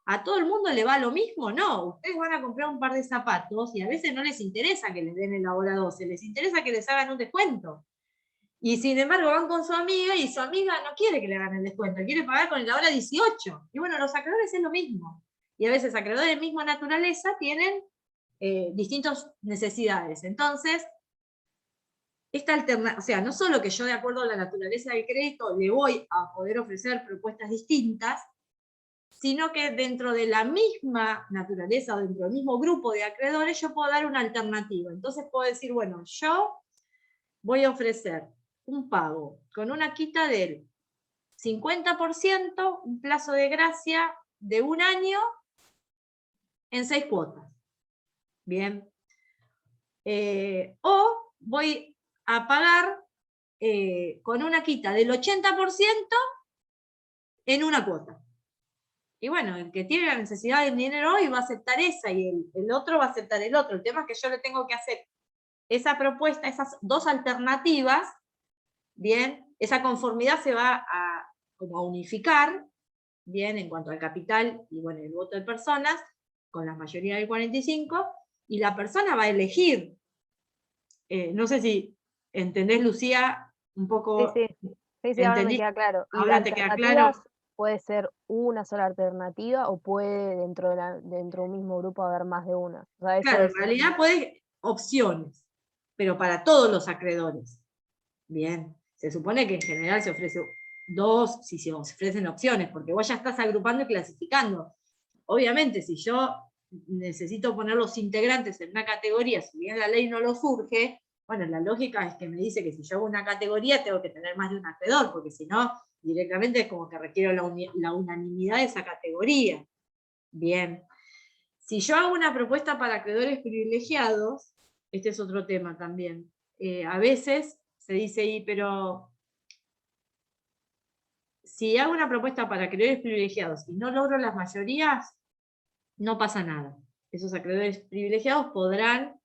¿A todo el mundo le va lo mismo? No, ustedes van a comprar un par de zapatos, y a veces no les interesa que les den el hora 12, les interesa que les hagan un descuento. Y sin embargo van con su amiga, y su amiga no quiere que le hagan el descuento, quiere pagar con la hora 18. Y bueno, los acreedores es lo mismo. Y a veces acreedores de misma naturaleza tienen distintas necesidades. Entonces, esta alternativa, o sea, no solo que yo de acuerdo a la naturaleza del crédito le voy a poder ofrecer propuestas distintas, sino que dentro de la misma naturaleza o dentro del mismo grupo de acreedores yo puedo dar una alternativa. Entonces puedo decir, bueno, yo voy a ofrecer un pago con una quita del 50%, un plazo de gracia de 1 año en 6 cuotas. Bien. O voy a pagar con una quita del 80% en una cuota. Y bueno, el que tiene la necesidad del dinero hoy va a aceptar esa y el otro va a aceptar el otro. El tema es que yo le tengo que hacer esa propuesta, esas dos alternativas, bien, esa conformidad se va como a unificar, bien, en cuanto al capital y bueno, el voto de personas, con la mayoría del 45, y la persona va a elegir. No sé si entendés, Lucía, un poco. Sí, ahora me ¿Entendí? queda claro. Y Ahora te queda claro. alternativas puede ser una sola alternativa o puede dentro de un mismo grupo haber más de una. O sea, eso Claro, en es. realidad puedes opciones, pero para todos los acreedores. Bien, se supone que en general se ofrece dos, si se ofrecen opciones, porque vos ya estás agrupando y clasificando. Obviamente, si yo necesito poner los integrantes en una categoría, si bien la ley no lo surge, bueno, la lógica es que me dice que si yo hago una categoría tengo que tener más de un acreedor, porque si no, directamente es como que requiero la unanimidad de esa categoría. Bien. Si yo hago una propuesta para acreedores privilegiados, este es otro tema también. A veces se dice, pero si hago una propuesta para acreedores privilegiados y no logro las mayorías, no pasa nada. Esos acreedores privilegiados podrán,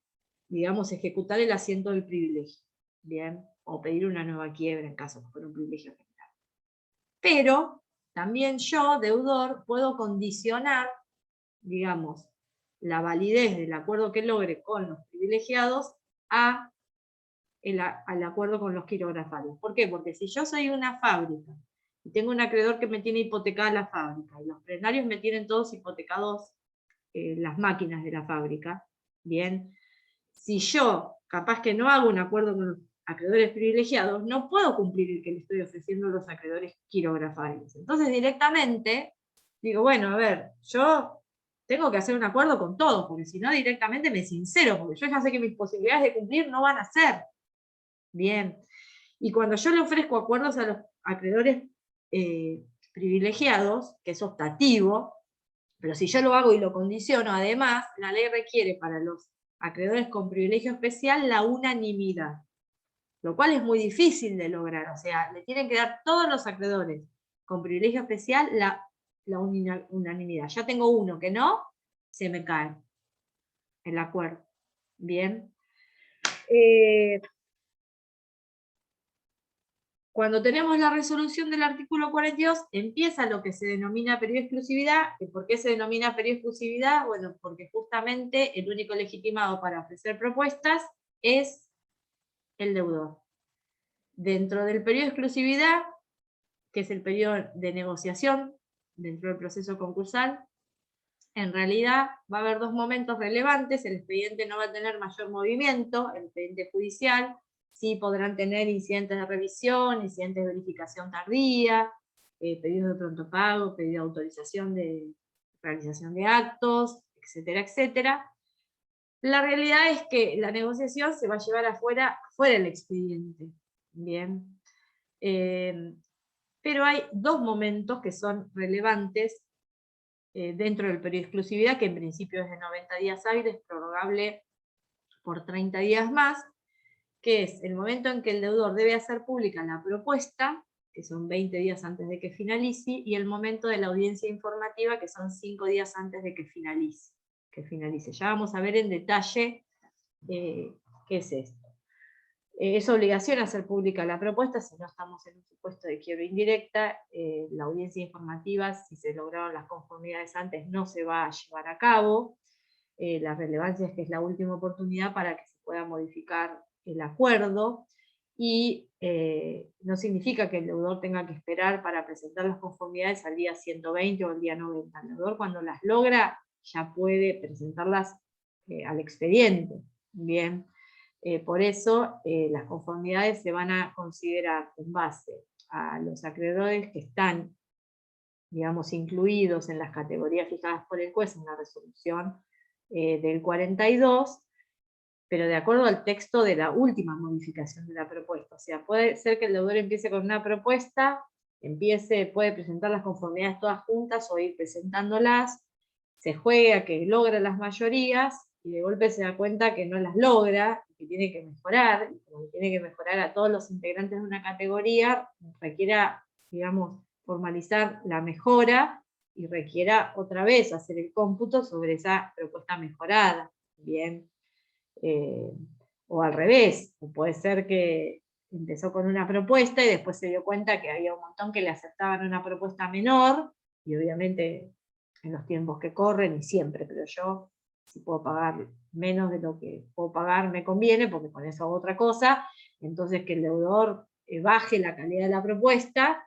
digamos, ejecutar el asiento del privilegio, ¿bien? O pedir una nueva quiebra en caso de fuera un privilegio general. Pero también yo, deudor, puedo condicionar, digamos, la validez del acuerdo que logre con los privilegiados al acuerdo con los quirografarios. ¿Por qué? Porque si yo soy una fábrica y tengo un acreedor que me tiene hipotecada la fábrica y los plenarios me tienen todos hipotecados las máquinas de la fábrica, bien, si yo capaz que no hago un acuerdo con los acreedores privilegiados, no puedo cumplir el que le estoy ofreciendo a los acreedores quirografarios. Entonces directamente digo, bueno, a ver, yo tengo que hacer un acuerdo con todos, porque si no directamente me sincero, porque yo ya sé que mis posibilidades de cumplir no van a ser. Bien. Y cuando yo le ofrezco acuerdos a los acreedores privilegiados, que es optativo, pero si yo lo hago y lo condiciono, además, la ley requiere para los acreedores con privilegio especial la unanimidad, lo cual es muy difícil de lograr. O sea, le tienen que dar todos los acreedores con privilegio especial la unanimidad. Ya tengo uno que no, se me cae el acuerdo. Bien. Cuando tenemos la resolución del artículo 42, empieza lo que se denomina periodo de exclusividad. ¿Por qué se denomina periodo de exclusividad? Bueno, porque justamente el único legitimado para ofrecer propuestas es el deudor. Dentro del periodo de exclusividad, que es el periodo de negociación dentro del proceso concursal, en realidad va a haber dos momentos relevantes. El expediente no va a tener mayor movimiento, el expediente judicial. Sí podrán tener incidentes de revisión, incidentes de verificación tardía, pedidos de pronto pago, pedido de autorización de realización de actos, etcétera, etcétera. La realidad es que la negociación se va a llevar fuera del expediente. Bien. Pero hay dos momentos que son relevantes dentro del periodo de exclusividad, que en principio es de 90 días hábiles, prorrogable por 30 días más, que es el momento en que el deudor debe hacer pública la propuesta, que son 20 días antes de que finalice, y el momento de la audiencia informativa, que son 5 días antes de que finalice. Ya vamos a ver en detalle qué es esto. Es obligación hacer pública la propuesta, si no estamos en un supuesto de quiebra indirecta. La audiencia informativa, si se lograron las conformidades antes, no se va a llevar a cabo. La relevancia es que es la última oportunidad para que se pueda modificar el acuerdo, y no significa que el deudor tenga que esperar para presentar las conformidades al día 120 o al día 90. El deudor, cuando las logra, ya puede presentarlas al expediente. Bien. Por eso las conformidades se van a considerar en base a los acreedores que están, digamos, incluidos en las categorías fijadas por el juez en la resolución del 42, pero de acuerdo al texto de la última modificación de la propuesta. O sea, puede ser que el deudor empiece con una propuesta, puede presentar las conformidades todas juntas o ir presentándolas, se juega que logra las mayorías, y de golpe se da cuenta que no las logra, que tiene que mejorar, y como tiene que mejorar a todos los integrantes de una categoría, requiera, digamos, formalizar la mejora y requiera otra vez hacer el cómputo sobre esa propuesta mejorada. Bien. O al revés, o puede ser que empezó con una propuesta y después se dio cuenta que había un montón que le aceptaban una propuesta menor, y obviamente en los tiempos que corren, y siempre, pero yo, si puedo pagar menos de lo que puedo pagar, me conviene, porque con eso hago otra cosa. Entonces que el deudor baje la calidad de la propuesta,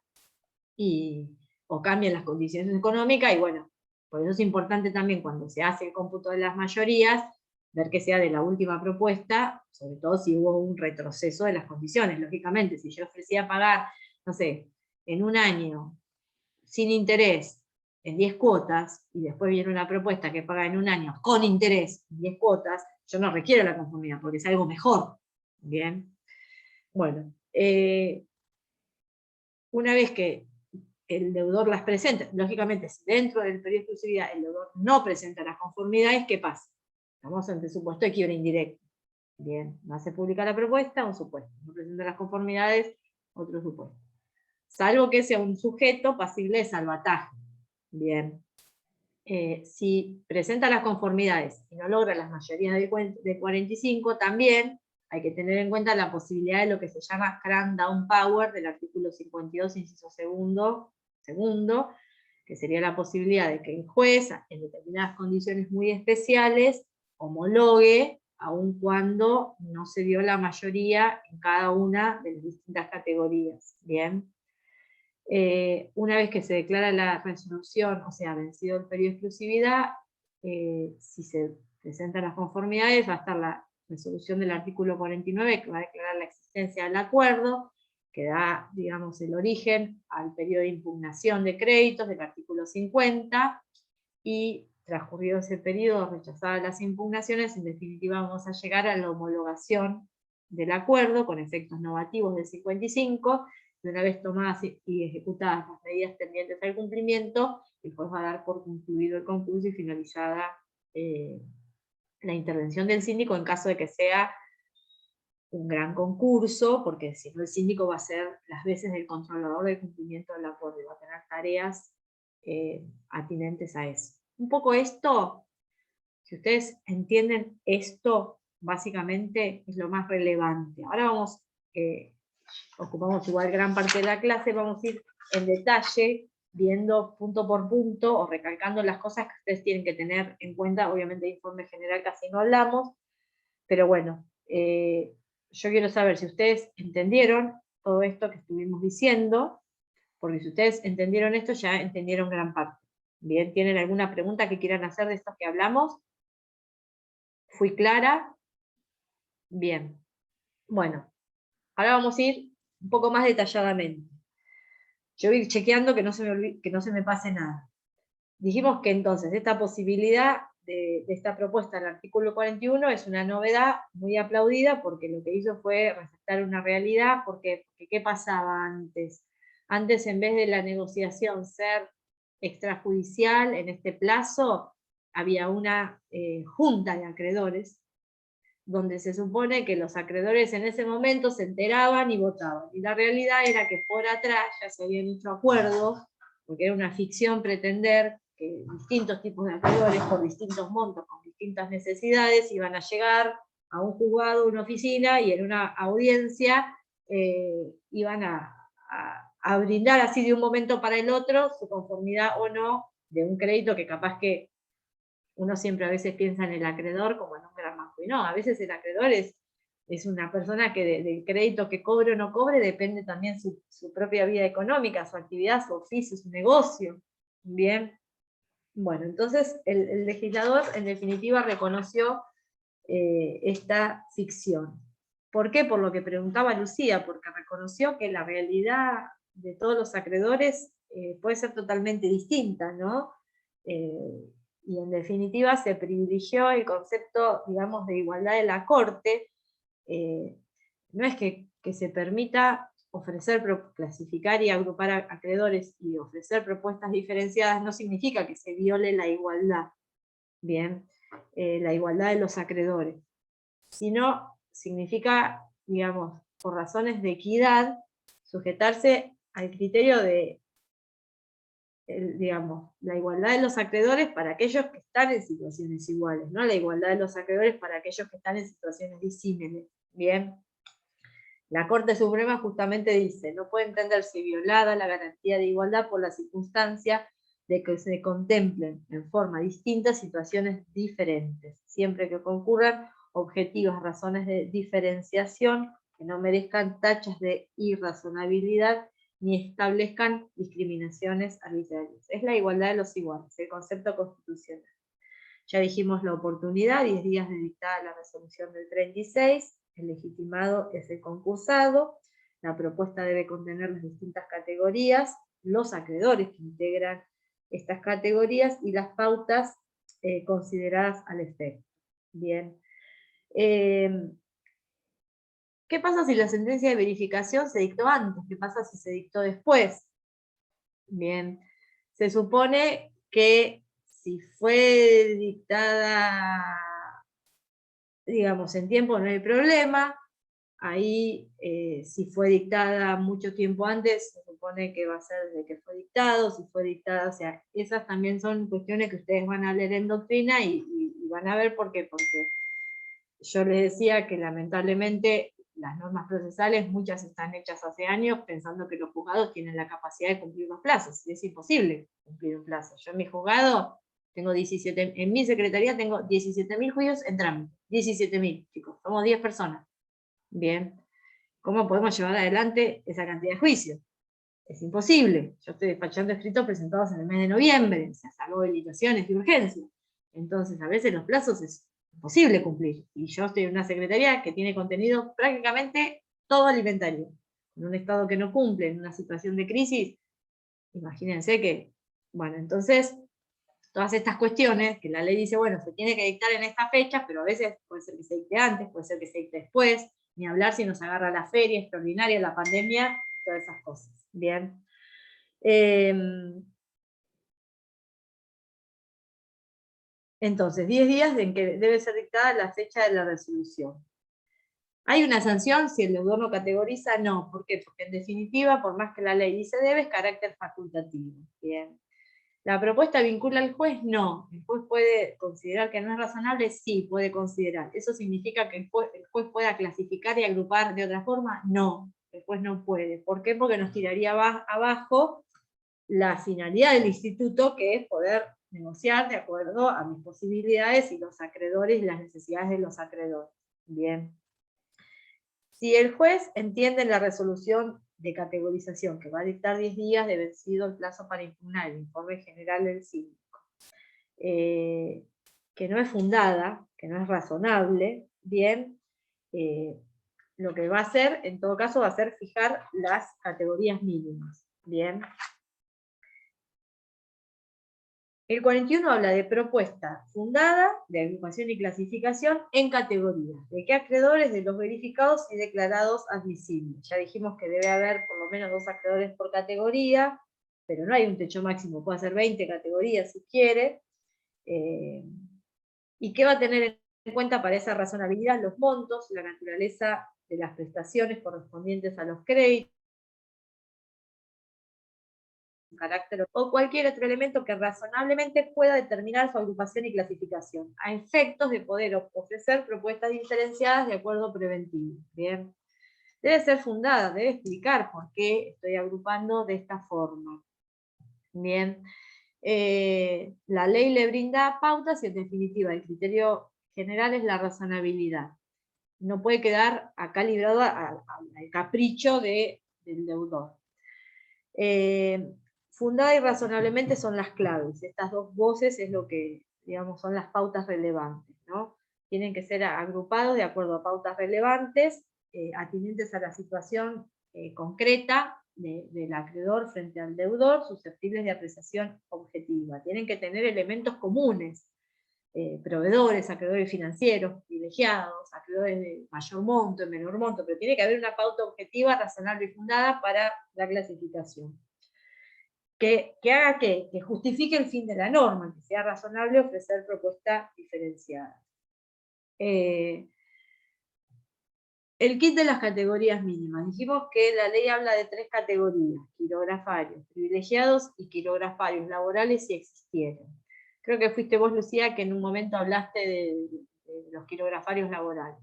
o cambien las condiciones económicas, y bueno, por eso es importante también cuando se hace el cómputo de las mayorías, ver que sea de la última propuesta, sobre todo si hubo un retroceso de las condiciones. Lógicamente, si yo ofrecía pagar, no sé, en un año, sin interés, en 10 cuotas, y después viene una propuesta que paga en un año con interés, en 10 cuotas, yo no requiero la conformidad, porque es algo mejor. Bien. Bueno, una vez que el deudor las presenta, lógicamente, si dentro del periodo de exclusividad el deudor no presenta las conformidades, ¿qué pasa? Estamos ante supuesto de quiebra indirecta. Bien, no hace pública la propuesta, un supuesto. No presenta las conformidades, otro supuesto. Salvo que sea un sujeto pasible de salvataje. Bien. Si presenta las conformidades y no logra las mayorías de 45, también hay que tener en cuenta la posibilidad de lo que se llama cram down power del artículo 52, inciso segundo, que sería la posibilidad de que el juez, en determinadas condiciones muy especiales, homologue, aun cuando no se dio la mayoría en cada una de las distintas categorías. Bien. Una vez que se declara la resolución, o sea, vencido el periodo de exclusividad, si se presentan las conformidades, va a estar la resolución del artículo 49, que va a declarar la existencia del acuerdo, que da, digamos, el origen al periodo de impugnación de créditos del artículo 50, y transcurrido ese periodo, rechazadas las impugnaciones, en definitiva vamos a llegar a la homologación del acuerdo con efectos novativos del 55, y una vez tomadas y ejecutadas las medidas tendientes al cumplimiento, el juez va a dar por concluido el concurso y finalizada la intervención del síndico, en caso de que sea un gran concurso, porque si no el síndico va a ser las veces del controlador del cumplimiento del acuerdo y va a tener tareas atinentes a eso. Un poco esto, si ustedes entienden esto, básicamente es lo más relevante. Ahora vamos, ocupamos igual gran parte de la clase, vamos a ir en detalle, viendo punto por punto, o recalcando las cosas que ustedes tienen que tener en cuenta. Obviamente de informe general casi no hablamos, pero bueno, yo quiero saber si ustedes entendieron todo esto que estuvimos diciendo, porque si ustedes entendieron esto, ya entendieron gran parte. Bien, ¿tienen alguna pregunta que quieran hacer de esto que hablamos? ¿Fui clara? Bien. Bueno, ahora vamos a ir un poco más detalladamente. Yo voy a ir chequeando que no se me pase nada. Dijimos que entonces esta posibilidad de esta propuesta del artículo 41 es una novedad muy aplaudida, porque lo que hizo fue resaltar una realidad. Porque ¿qué pasaba antes? Antes, en vez de la negociación ser extrajudicial en este plazo, había una junta de acreedores, donde se supone que los acreedores en ese momento se enteraban y votaban. Y la realidad era que por atrás ya se habían hecho acuerdos, porque era una ficción pretender que distintos tipos de acreedores, por distintos montos, con distintas necesidades, iban a llegar a un juzgado, una oficina, y en una audiencia iban a brindar así de un momento para el otro su conformidad o no de un crédito, que capaz que uno siempre a veces piensa en el acreedor como en un gran banco, y no, a veces el acreedor es una persona que del crédito que cobre o no cobre depende también su propia vida económica, su actividad, su oficio, su negocio. Bien. Bueno, entonces el legislador en definitiva reconoció esta ficción. ¿Por qué? Por lo que preguntaba Lucía, porque reconoció que la realidad de todos los acreedores puede ser totalmente distinta, ¿no? Y en definitiva se privilegió el concepto, digamos, de igualdad de la Corte. No es que se permita ofrecer, clasificar y agrupar a acreedores y ofrecer propuestas diferenciadas, no significa que se viole la igualdad. Bien, la igualdad de los acreedores, sino significa, digamos, por razones de equidad, sujetarse al criterio de, digamos, la igualdad de los acreedores para aquellos que están en situaciones iguales, no la igualdad de los acreedores para aquellos que están en situaciones disímiles. Bien. La Corte Suprema justamente dice, no puede entenderse violada la garantía de igualdad por la circunstancia de que se contemplen en forma distinta situaciones diferentes, siempre que concurran objetivas razones de diferenciación que no merezcan tachas de irrazonabilidad ni establezcan discriminaciones arbitrarias. Es la igualdad de los iguales, el concepto constitucional. Ya dijimos la oportunidad, 10 días de dictada la resolución del 36, el legitimado es el concursado, la propuesta debe contener las distintas categorías, los acreedores que integran estas categorías y las pautas consideradas al efecto. Bien. ¿Qué pasa si la sentencia de verificación se dictó antes? ¿Qué pasa si se dictó después? Bien. Se supone que si fue dictada, digamos, en tiempo no hay problema. Ahí, si fue dictada mucho tiempo antes, se supone que va a ser desde que fue dictado, si fue dictada, o sea, esas también son cuestiones que ustedes van a leer en doctrina y van a ver por qué. Porque yo les decía que lamentablemente las normas procesales, muchas están hechas hace años pensando que los juzgados tienen la capacidad de cumplir los plazos, y es imposible cumplir un plazo. Yo en mi juzgado tengo 17, en mi secretaría tengo 17.000 juicios en trámite, 17.000, chicos, somos 10 personas. Bien, ¿cómo podemos llevar adelante esa cantidad de juicios? Es imposible. Yo estoy despachando escritos presentados en el mes de noviembre, o sea, salvo habilitaciones y urgencias. Entonces, a veces los plazos es imposible cumplir. Y yo estoy en una secretaría que tiene contenido prácticamente todo el inventario. En un estado que no cumple, en una situación de crisis, imagínense que, bueno, entonces, todas estas cuestiones, que la ley dice, bueno, se tiene que dictar en esta fecha, pero a veces puede ser que se dicte antes, puede ser que se dicte después, ni hablar si nos agarra la feria extraordinaria, la pandemia, todas esas cosas. Bien. Entonces, 10 días en que debe ser dictada la fecha de la resolución. ¿Hay una sanción si el deudor no categoriza? No. ¿Por qué? Porque en definitiva, por más que la ley dice debe, es carácter facultativo. Bien. ¿La propuesta vincula al juez? No. ¿El juez puede considerar que no es razonable? Sí, puede considerar. ¿Eso significa que el juez pueda clasificar y agrupar de otra forma? No, el juez no puede. ¿Por qué? Porque nos tiraría abajo la finalidad del instituto, que es poder negociar de acuerdo a mis posibilidades y los acreedores y las necesidades de los acreedores. Bien. Si el juez entiende en la resolución de categorización que va a dictar 10 días de vencido el plazo para impugnar el informe general del síndico, que no es fundada, que no es razonable, bien, lo que va a hacer, en todo caso, va a ser fijar las categorías mínimas. Bien. El 41 habla de propuesta fundada, de agrupación y clasificación en categorías. ¿De qué acreedores? De los verificados y declarados admisibles. Ya dijimos que debe haber por lo menos 2 acreedores por categoría, pero no hay un techo máximo, puede ser 20 categorías si quiere. ¿Y qué va a tener en cuenta para esa razonabilidad? Los montos, la naturaleza de las prestaciones correspondientes a los créditos, carácter o cualquier otro elemento que razonablemente pueda determinar su agrupación y clasificación, a efectos de poder ofrecer propuestas diferenciadas de acuerdo preventivo. Bien. Debe ser fundada, debe explicar por qué estoy agrupando de esta forma. Bien. La ley le brinda pautas y en definitiva el criterio general es la razonabilidad. No puede quedar acá librado al capricho del deudor. Fundada y razonablemente son las claves. Estas 2 voces es lo que, digamos, son las pautas relevantes, ¿no? Tienen que ser agrupados de acuerdo a pautas relevantes, atinentes a la situación concreta del acreedor frente al deudor, susceptibles de apreciación objetiva. Tienen que tener elementos comunes, proveedores, acreedores financieros, privilegiados, acreedores de mayor monto, de menor monto, pero tiene que haber una pauta objetiva, razonable y fundada para la clasificación. que haga que justifique el fin de la norma, que sea razonable ofrecer propuesta diferenciada. El kit de las categorías mínimas. Dijimos que la ley habla de 3 categorías: quirografarios privilegiados y quirografarios laborales si existieran. Creo que fuiste vos, Lucía, que en un momento hablaste de los quirografarios laborales.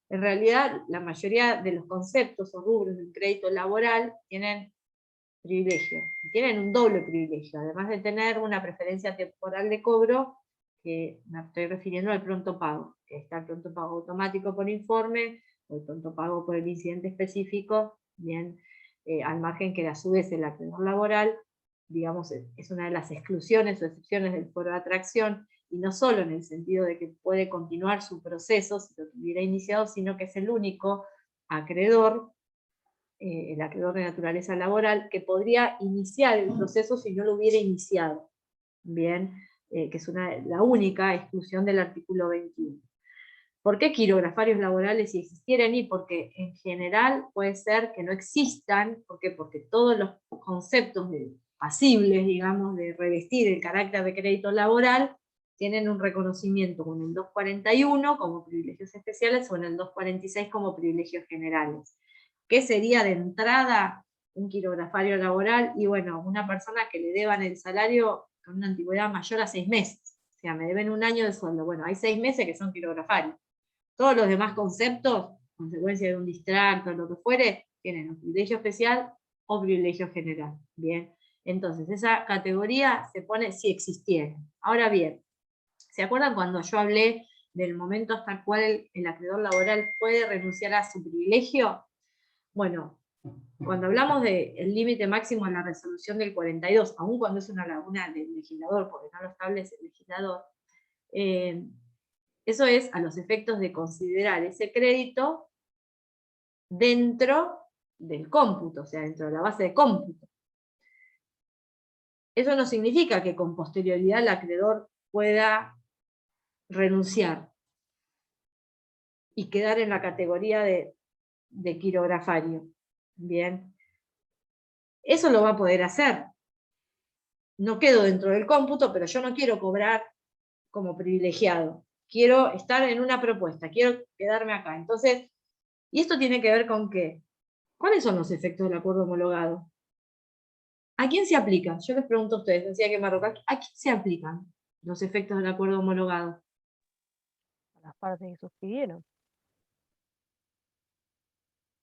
En realidad, la mayoría de los conceptos o rubros del crédito laboral tienen privilegio, tienen un doble privilegio, además de tener una preferencia temporal de cobro, que me estoy refiriendo al pronto pago, que está el pronto pago automático por informe, o el pronto pago por el incidente específico, bien, al margen que a su vez el acreedor laboral, digamos, es una de las exclusiones o excepciones del foro de atracción, y no solo en el sentido de que puede continuar su proceso si lo tuviera iniciado, sino que es el único acreedor, el acreedor de naturaleza laboral, que podría iniciar el proceso si no lo hubiera iniciado. Bien, que es la única exclusión del artículo 21. ¿Por qué quirografarios laborales si existieran? Y porque en general puede ser que no existan, ¿por qué? Porque todos los conceptos pasibles, digamos, de revestir el carácter de crédito laboral, tienen un reconocimiento con el 241 como privilegios especiales o en el 246 como privilegios generales. ¿Qué sería de entrada un quirografario laboral? Y bueno, una persona que le deban el salario con una antigüedad mayor a 6 meses. O sea, me deben un año de sueldo. Bueno, hay 6 meses que son quirografarios. Todos los demás conceptos, consecuencia de un distracto, lo que fuere, tienen un privilegio especial o privilegio general. Bien, entonces esa categoría se pone si existiera. Ahora bien, ¿se acuerdan cuando yo hablé del momento hasta el cual el acreedor laboral puede renunciar a su privilegio? Bueno, cuando hablamos del límite máximo en la resolución del 42, aun cuando es una laguna del legislador, porque no lo establece el legislador, eso es a los efectos de considerar ese crédito dentro del cómputo, o sea, dentro de la base de cómputo. Eso no significa que con posterioridad el acreedor pueda renunciar y quedar en la categoría de quirografario. Bien. Eso lo va a poder hacer. No quedo dentro del cómputo, pero yo no quiero cobrar como privilegiado. Quiero estar en una propuesta, quiero quedarme acá. Entonces, ¿y esto tiene que ver con qué? ¿Cuáles son los efectos del acuerdo homologado? ¿A quién se aplica? Yo les pregunto a ustedes, decía que Marroca, ¿a quién se aplican los efectos del acuerdo homologado? A las partes que suscribieron.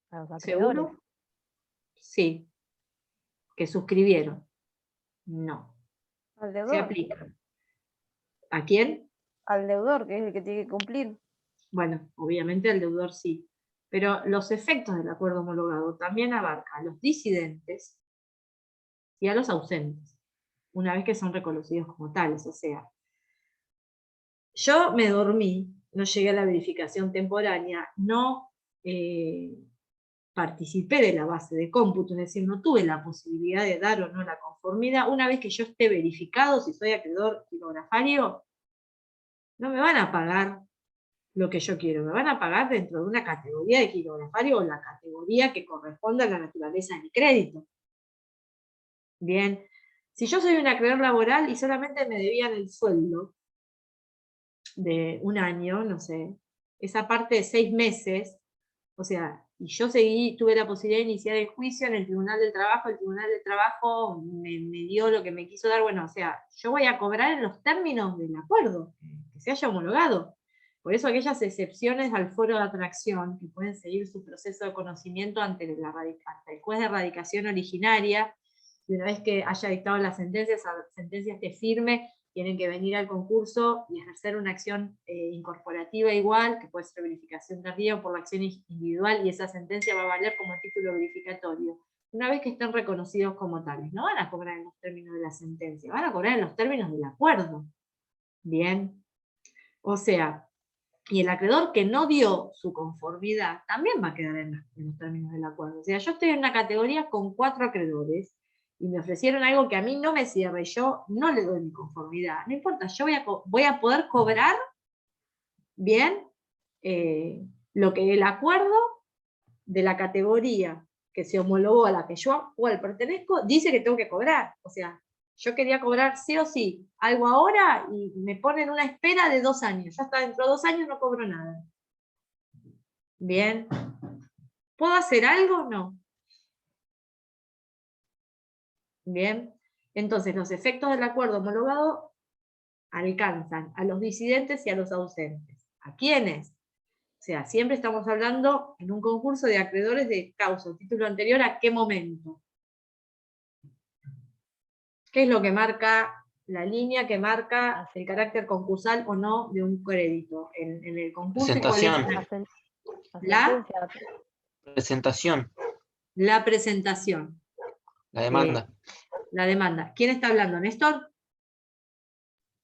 A los acreedores. ¿Seguro? Sí. ¿Que suscribieron? No. Al Se deudor. aplican. ¿A quién? Al deudor, que es el que tiene que cumplir. Bueno, obviamente al deudor sí. Pero los efectos del acuerdo homologado también abarcan a los disidentes y a los ausentes, una vez que son reconocidos como tales. O sea, yo me dormí, no llegué a la verificación temporánea, no participé de la base de cómputo, es decir, no tuve la posibilidad de dar o no la conformidad. Una vez que yo esté verificado, si soy acreedor quirografario, no me van a pagar lo que yo quiero, me van a pagar dentro de una categoría de quirografario o la categoría que corresponda a la naturaleza de mi crédito. Bien, si yo soy un acreedor laboral y solamente me debían el sueldo de un año, no sé, esa parte de 6 meses, o sea, y yo tuve la posibilidad de iniciar el juicio en el Tribunal del Trabajo me dio lo que me quiso dar, bueno, o sea, yo voy a cobrar en los términos del acuerdo, que se haya homologado. Por eso aquellas excepciones al foro de atracción, que pueden seguir su proceso de conocimiento ante el juez de erradicación originaria, y una vez que haya dictado la sentencia, esa sentencia esté firme, tienen que venir al concurso y ejercer una acción incorporativa igual, que puede ser verificación tardía o por la acción individual, y esa sentencia va a valer como título verificatorio. Una vez que estén reconocidos como tales, no van a cobrar en los términos de la sentencia, van a cobrar en los términos del acuerdo. Bien. O sea, y el acreedor que no dio su conformidad también va a quedar en los términos del acuerdo. O sea, yo estoy en una categoría con 4 acreedores, y me ofrecieron algo que a mí no me cierra y yo no le doy mi conformidad. No importa, yo voy a poder cobrar bien lo que el acuerdo de la categoría que se homologó a la que yo a cual pertenezco, dice que tengo que cobrar. O sea, yo quería cobrar sí o sí algo ahora y me ponen una espera de 2 años. Ya está, dentro de 2 años no cobro nada. Bien. ¿Puedo hacer algo? No. Bien. Entonces, los efectos del acuerdo homologado alcanzan a los disidentes y a los ausentes. ¿A quiénes? O sea, siempre estamos hablando en un concurso de acreedores de causa, el título anterior, ¿a qué momento? ¿Qué es lo que marca la línea que marca el carácter concursal o no de un crédito en el concurso? ¿Y cuál es Presentación. la Presentación, la presentación? la demanda. La demanda. ¿Quién está hablando? ¿Néstor?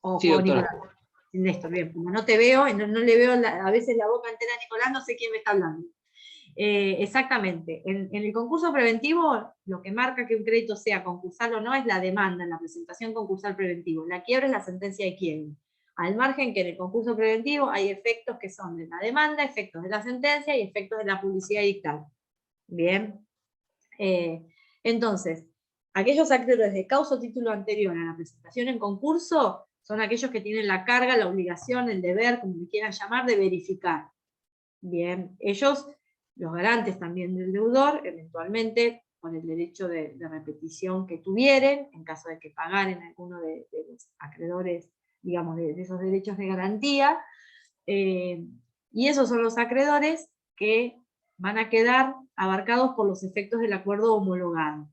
¿O Sí, doctora. Nicolás? Néstor, bien, como no te veo, no le veo a veces la boca entera a Nicolás, no sé quién me está hablando. Exactamente. En el concurso preventivo, lo que marca que un crédito sea concursal o no es la demanda en la presentación concursal preventivo. La quiebra es la sentencia de quiebra. Al margen que en el concurso preventivo hay efectos que son de la demanda, efectos de la sentencia y efectos de la publicidad dictada. Bien. Entonces, aquellos acreedores de causa o título anterior a la presentación en concurso son aquellos que tienen la carga, la obligación, el deber, como le quieran llamar, de verificar. Bien, ellos, los garantes también del deudor, eventualmente, con el derecho de repetición que tuvieren, en caso de que pagaren alguno de los acreedores, digamos, de esos derechos de garantía, y esos son los acreedores que van a quedar abarcados por los efectos del acuerdo homologado,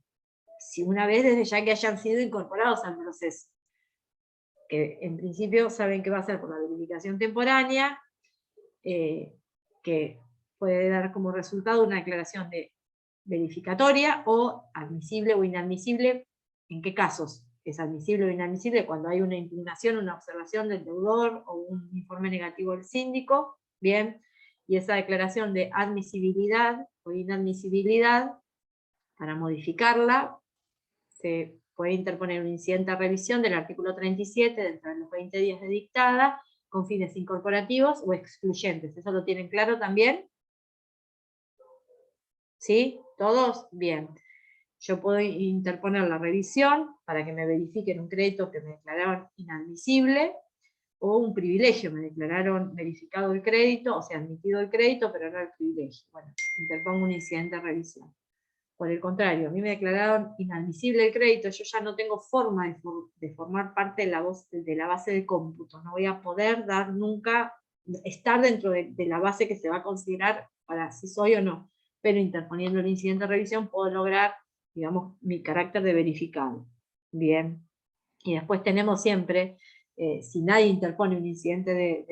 si una vez desde ya que hayan sido incorporados al proceso, que en principio saben que va a ser por la verificación temporánea, que puede dar como resultado una declaración de verificatoria o admisible o inadmisible. ¿En qué casos es admisible o inadmisible? Cuando hay una impugnación, una observación del deudor o un informe negativo del síndico, bien, y esa declaración de admisibilidad o inadmisibilidad, para modificarla, se puede interponer un incidente de revisión del artículo 37 dentro de los 20 días de dictada, con fines incorporativos o excluyentes. ¿Eso lo tienen claro también? ¿Sí? ¿Todos? Bien. Yo puedo interponer la revisión para que me verifiquen un crédito que me declararon inadmisible, o un privilegio, me declararon verificado el crédito, o sea, admitido el crédito, pero no el privilegio. Bueno, interpongo un incidente de revisión. Por el contrario, a mí me declararon inadmisible el crédito, yo ya no tengo forma de formar parte de la base de cómputo, no voy a poder dar nunca, estar dentro de la base que se va a considerar para si soy o no, pero interponiendo el incidente de revisión puedo lograr, digamos, mi carácter de verificado. Bien, y después tenemos siempre, si nadie interpone un incidente de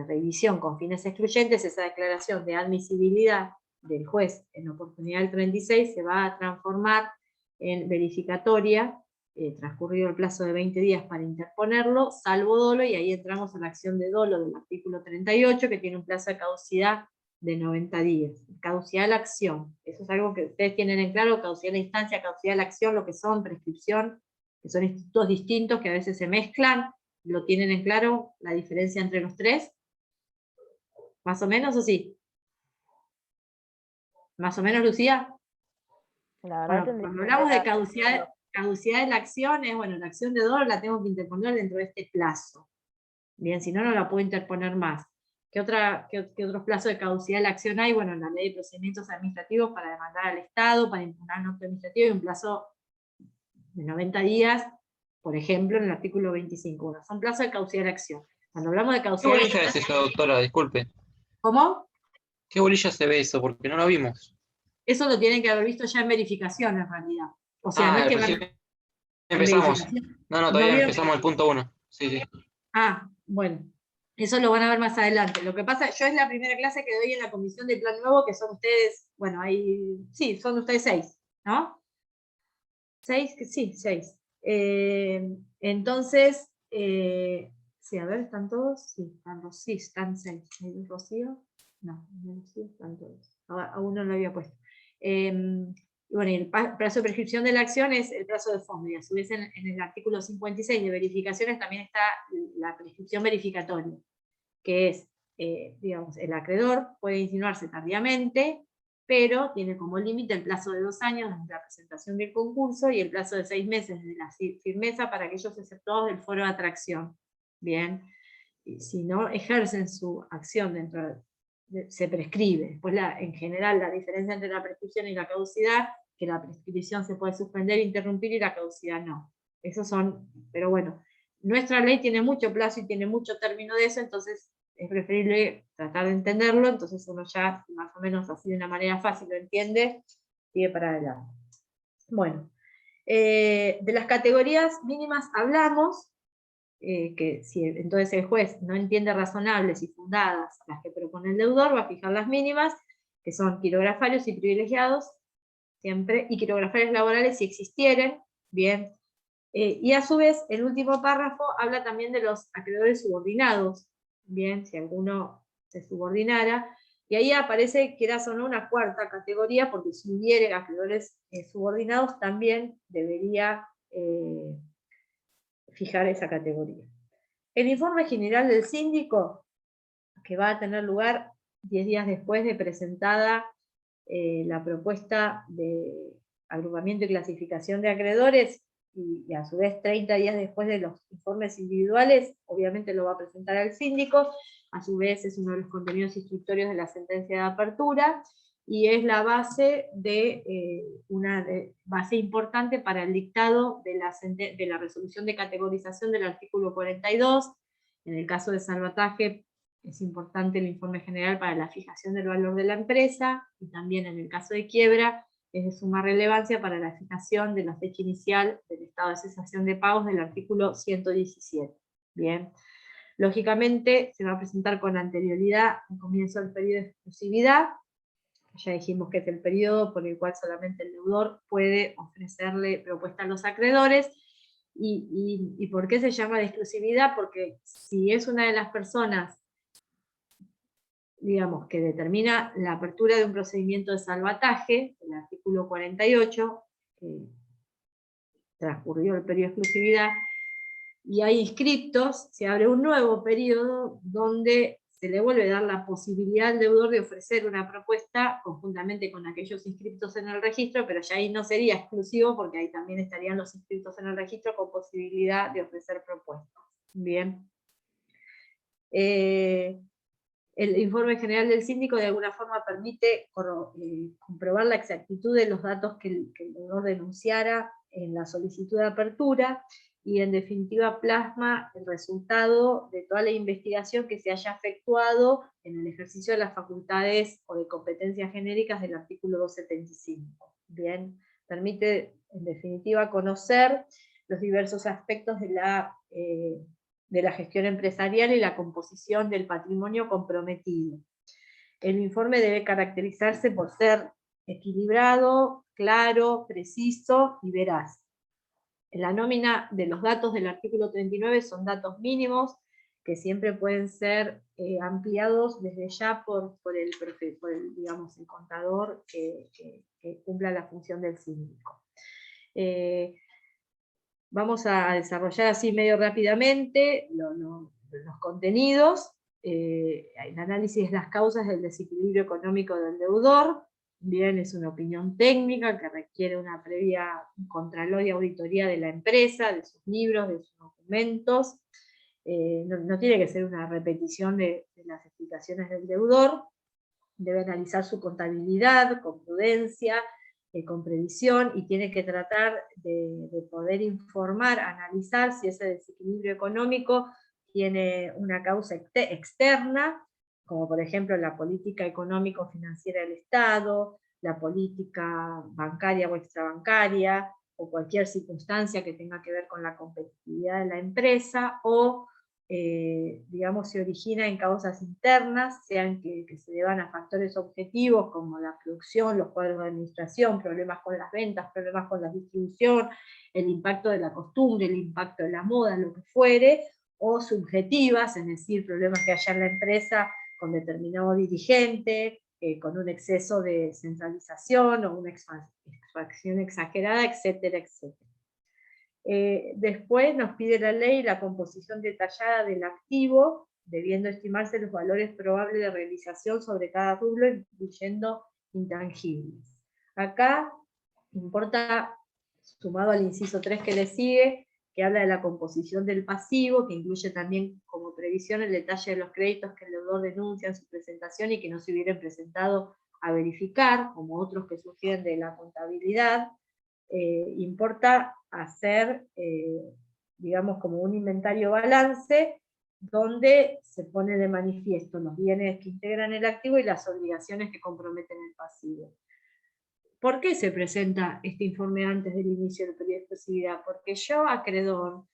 revisión con fines excluyentes, esa declaración de admisibilidad del juez en oportunidad del 36 se va a transformar en verificatoria, transcurrido el plazo de 20 días para interponerlo, salvo dolo, y ahí entramos a la acción de dolo del artículo 38, que tiene un plazo de caducidad de 90 días. Caducidad de la acción, eso es algo que ustedes tienen en claro, caducidad de la instancia, caducidad de la acción, lo que son, prescripción, que son institutos distintos que a veces se mezclan. ¿Lo tienen en claro la diferencia entre los tres? ¿Más o menos o sí? ¿Más o menos, Lucía? La verdad Bueno, cuando hablamos de caducidad de la acción, es, bueno, la acción de dolo la tengo que interponer dentro de este plazo. Bien, si no, no la puedo interponer más. ¿Qué otros plazos de caducidad de la acción hay? Bueno, la ley de procedimientos administrativos para demandar al Estado, para impugnar un acto administrativo, y un plazo de 90 días, por ejemplo, en el artículo 25. Bueno, son plazos de caducidad de la acción. Cuando hablamos de ¿Qué caducidad de la bolilla es acción, eso, doctora? Disculpe. ¿cómo? ¿Qué bolilla se ve eso? Porque no lo vimos. Eso lo tienen que haber visto ya en verificación, en realidad. O sea, no es que recién van en empezamos. verificación. No, ¿No todavía vieron? empezamos el punto 1. Sí, sí. Ah, bueno. Eso lo van a ver más adelante. Lo que pasa, yo es la primera clase que doy en la comisión de plan nuevo, que son ustedes, bueno, sí, son ustedes 6, ¿no? 6, sí, 6. Entonces, sí, a ver, ¿están todos? Sí, están 6. ¿El Rocío? No, Rocío están todos. A uno lo había puesto. Bueno, y el plazo de prescripción de la acción es el plazo de fondo, y a su vez en el artículo 56 de verificaciones también está la prescripción verificatoria, que es, digamos, el acreedor puede insinuarse tardíamente pero tiene como límite el plazo de 2 años desde la presentación del concurso y el plazo de 6 meses desde la firmeza para aquellos exceptuados del foro de atracción. Bien, y si no ejercen su acción dentro se prescribe. Después, en general, la diferencia entre la prescripción y la caducidad, que la prescripción se puede suspender, interrumpir, y la caducidad no. Esos son, pero bueno, nuestra ley tiene mucho plazo y tiene mucho término de eso, entonces es preferible tratar de entenderlo, entonces uno ya más o menos así de una manera fácil lo entiende, sigue para adelante. Bueno, de las categorías mínimas hablamos, que si entonces el juez no entiende razonables y fundadas las que propone el deudor, va a fijar las mínimas, que son quirografarios y privilegiados, siempre, y quirografarios laborales si existieren, bien. Y a su vez, el último párrafo habla también de los acreedores subordinados, bien, si alguno se subordinara, y ahí aparece, quieras o no, una cuarta categoría, porque si hubiera acreedores subordinados, también debería fijar esa categoría. El informe general del síndico, que va a tener lugar 10 días después de presentada la propuesta de agrupamiento y clasificación de acreedores, y a su vez 30 días después de los informes individuales, obviamente lo va a presentar al síndico, a su vez es uno de los contenidos instructorios de la sentencia de apertura, y es la base de una base importante para el dictado de la resolución de categorización del artículo 42. En el caso de salvataje es importante el informe general para la fijación del valor de la empresa, y también en el caso de quiebra es de suma relevancia para la fijación de la fecha inicial del estado de cesación de pagos del artículo 117. Bien. Lógicamente se va a presentar con anterioridad al comienzo del periodo de exclusividad. Ya dijimos que es el periodo por el cual solamente el deudor puede ofrecerle propuesta a los acreedores. ¿Y por qué se llama de exclusividad? Porque si es una de las personas, digamos, que determina la apertura de un procedimiento de salvataje, el artículo 48, transcurrió el periodo de exclusividad, y hay inscriptos, se abre un nuevo periodo donde se le vuelve a dar la posibilidad al deudor de ofrecer una propuesta conjuntamente con aquellos inscriptos en el registro, pero ya ahí no sería exclusivo, porque ahí también estarían los inscriptos en el registro con posibilidad de ofrecer propuestas. Bien. El informe general del síndico de alguna forma permite comprobar la exactitud de los datos que el deudor denunciara en la solicitud de apertura, y en definitiva plasma el resultado de toda la investigación que se haya efectuado en el ejercicio de las facultades o de competencias genéricas del artículo 275. Bien, permite en definitiva conocer los diversos aspectos de la gestión empresarial y la composición del patrimonio comprometido. El informe debe caracterizarse por ser equilibrado, claro, preciso y veraz. La nómina de los datos del artículo 39 son datos mínimos que siempre pueden ser ampliados desde ya por el digamos, el contador que cumpla la función del síndico. Vamos a desarrollar así medio rápidamente los contenidos, el análisis de las causas del desequilibrio económico del deudor. Bien, es una opinión técnica que requiere una previa contralor y auditoría de la empresa, de sus libros, de sus documentos. No tiene que ser una repetición de las explicaciones del deudor. Debe analizar su contabilidad con prudencia, con previsión, y tiene que tratar de poder informar, analizar si ese desequilibrio económico tiene una causa externa, como por ejemplo la política económico-financiera del Estado, la política bancaria o extrabancaria, o cualquier circunstancia que tenga que ver con la competitividad de la empresa, o digamos, se origina en causas internas, sean que se deban a factores objetivos como la producción, los cuadros de administración, problemas con las ventas, problemas con la distribución, el impacto de la costumbre, el impacto de la moda, lo que fuere, o subjetivas, es decir, problemas que haya en la empresa con determinado dirigente, con un exceso de centralización o una extracción exagerada, etcétera, etcétera. Después nos pide la ley la composición detallada del activo, debiendo estimarse los valores probables de realización sobre cada rublo, incluyendo intangibles. Acá importa, sumado al inciso 3 que le sigue, que habla de la composición del pasivo, que incluye también como previsión el detalle de los créditos que el deudor denuncia en su presentación y que no se hubieran presentado a verificar, como otros que surgen de la contabilidad. Importa hacer, digamos, como un inventario balance, donde se pone de manifiesto los bienes que integran el activo y las obligaciones que comprometen el pasivo. ¿Por qué se presenta este informe antes del inicio del periodo de exclusividad? Porque yo, acreedor,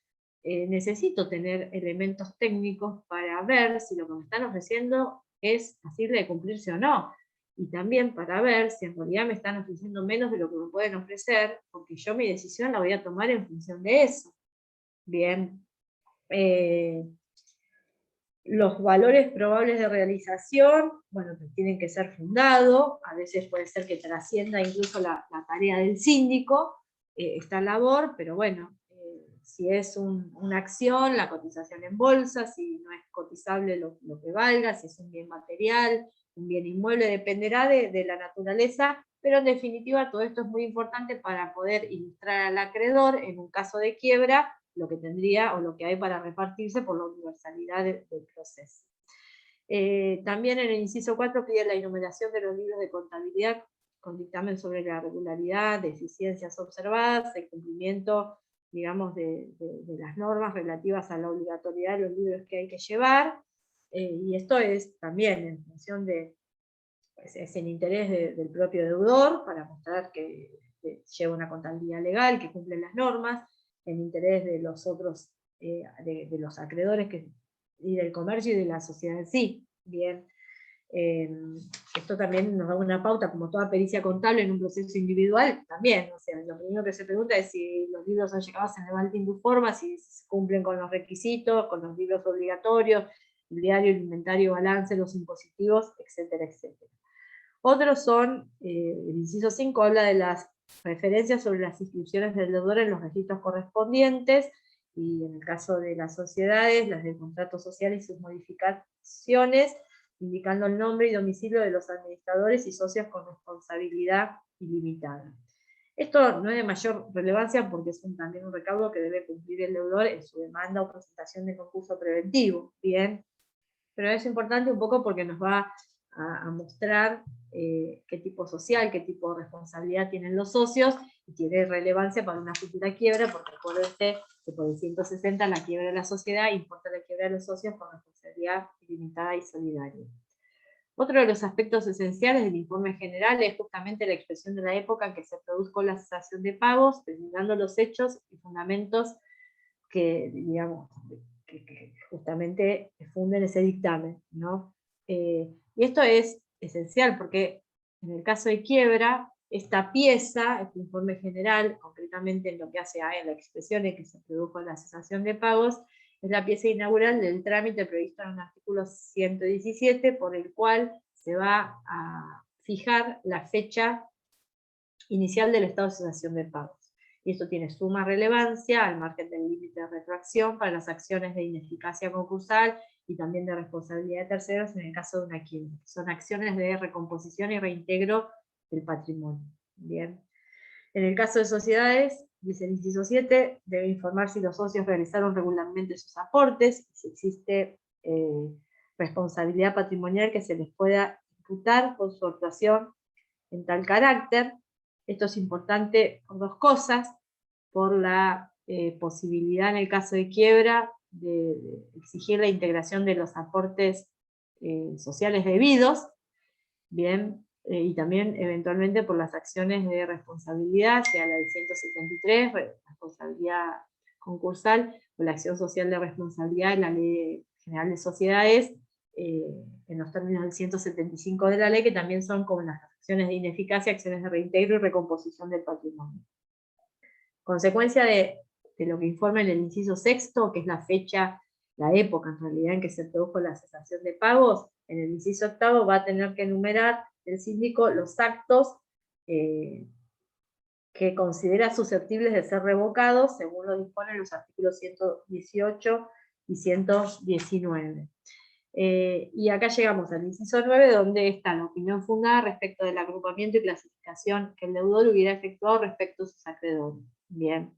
necesito tener elementos técnicos para ver si lo que me están ofreciendo es posible de cumplirse o no. Y también para ver si en realidad me están ofreciendo menos de lo que me pueden ofrecer, porque yo mi decisión la voy a tomar en función de eso. Bien. Los valores probables de realización, bueno, pues tienen que ser fundados, a veces puede ser que trascienda incluso la tarea del síndico, esta labor, pero bueno, si es una acción, la cotización en bolsa, si no es cotizable lo que valga, si es un bien material, un bien inmueble, dependerá de la naturaleza, pero en definitiva todo esto es muy importante para poder ilustrar al acreedor en un caso de quiebra lo que tendría o lo que hay para repartirse por la universalidad del proceso. También en el inciso 4 pide la enumeración de los libros de contabilidad con dictamen sobre la regularidad, deficiencias observadas, el cumplimiento, digamos, de las normas relativas a la obligatoriedad de los libros que hay que llevar, y esto es también en función de, es el interés del propio deudor, para mostrar que lleva una contabilidad legal, que cumple las normas, en interés de los otros, de los acreedores y del comercio y de la sociedad en sí. Bien. Esto también nos da una pauta, como toda pericia contable en un proceso individual, también, o sea, lo primero que se pregunta es si los libros son llevados en el Valtin du Forma, si cumplen con los requisitos, con los libros obligatorios, el diario, el inventario, balance, los impositivos, etcétera, etcétera. Otros son, el inciso 5 habla de las referencias sobre las inscripciones del deudor en los registros correspondientes, y en el caso de las sociedades, las del contrato social y sus modificaciones, indicando el nombre y domicilio de los administradores y socios con responsabilidad ilimitada. Esto no es de mayor relevancia porque es también un recaudo que debe cumplir el deudor en su demanda o presentación de concurso preventivo, ¿bien? Pero es importante un poco porque nos va a mostrar qué tipo social, qué tipo de responsabilidad tienen los socios, y tiene relevancia para una futura quiebra, porque acuérdense que por el 160 la quiebra de la sociedad importa la quiebra de los socios con responsabilidad ilimitada y solidaria. Otro de los aspectos esenciales del informe general es justamente la expresión de la época en que se produjo la cesación de pagos, determinando los hechos y fundamentos que, digamos, que justamente funden ese dictamen, ¿no? Y esto es esencial porque en el caso de quiebra, esta pieza, este informe general, concretamente en lo que hace a la expresión en que se produjo la cesación de pagos, es la pieza inaugural del trámite previsto en el artículo 117, por el cual se va a fijar la fecha inicial del estado de cesación de pagos. Y esto tiene suma relevancia al margen del límite de retroacción para las acciones de ineficacia concursal y también de responsabilidad de terceros en el caso de una quiebra. Son acciones de recomposición y reintegro del patrimonio. Bien. En el caso de sociedades, dice el inciso 7, debe informar si los socios realizaron regularmente sus aportes, si existe responsabilidad patrimonial que se les pueda imputar por su actuación en tal carácter. Esto es importante por dos cosas: por la posibilidad en el caso de quiebra de exigir la integración de los aportes sociales debidos, bien, y también eventualmente por las acciones de responsabilidad, sea la del 173, responsabilidad concursal, o la acción social de responsabilidad en la Ley General de Sociedades, en los términos del 175 de la ley, que también son como las acciones de ineficacia, acciones de reintegro y recomposición del patrimonio. Consecuencia de lo que informa en el inciso 6, que es la fecha, la época en realidad en que se produjo la cesación de pagos, en el inciso 8 va a tener que enumerar el síndico los actos que considera susceptibles de ser revocados, según lo disponen los artículos 118 y 119. Y acá llegamos al inciso 9, donde está la opinión fundada respecto del agrupamiento y clasificación que el deudor hubiera efectuado respecto a sus acreedores. Bien.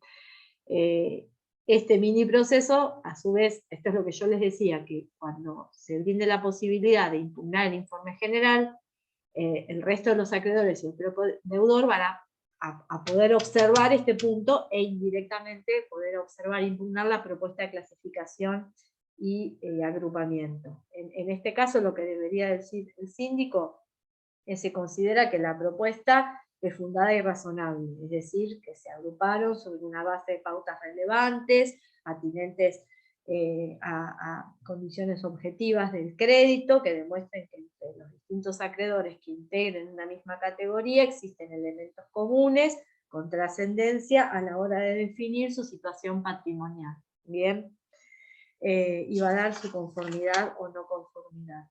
Este mini proceso, a su vez, esto es lo que yo les decía, que cuando se brinde la posibilidad de impugnar el informe general, el resto de los acreedores y el propio deudor van a poder observar este punto e indirectamente poder observar e impugnar la propuesta de clasificación y agrupamiento. En este caso, lo que debería decir el síndico es que se considera que la propuesta es fundada y razonable, es decir, que se agruparon sobre una base de pautas relevantes, atinentes a condiciones objetivas del crédito, que demuestren que entre los distintos acreedores que integren una misma categoría existen elementos comunes con trascendencia a la hora de definir su situación patrimonial. Bien, y va a dar su conformidad o no conformidad.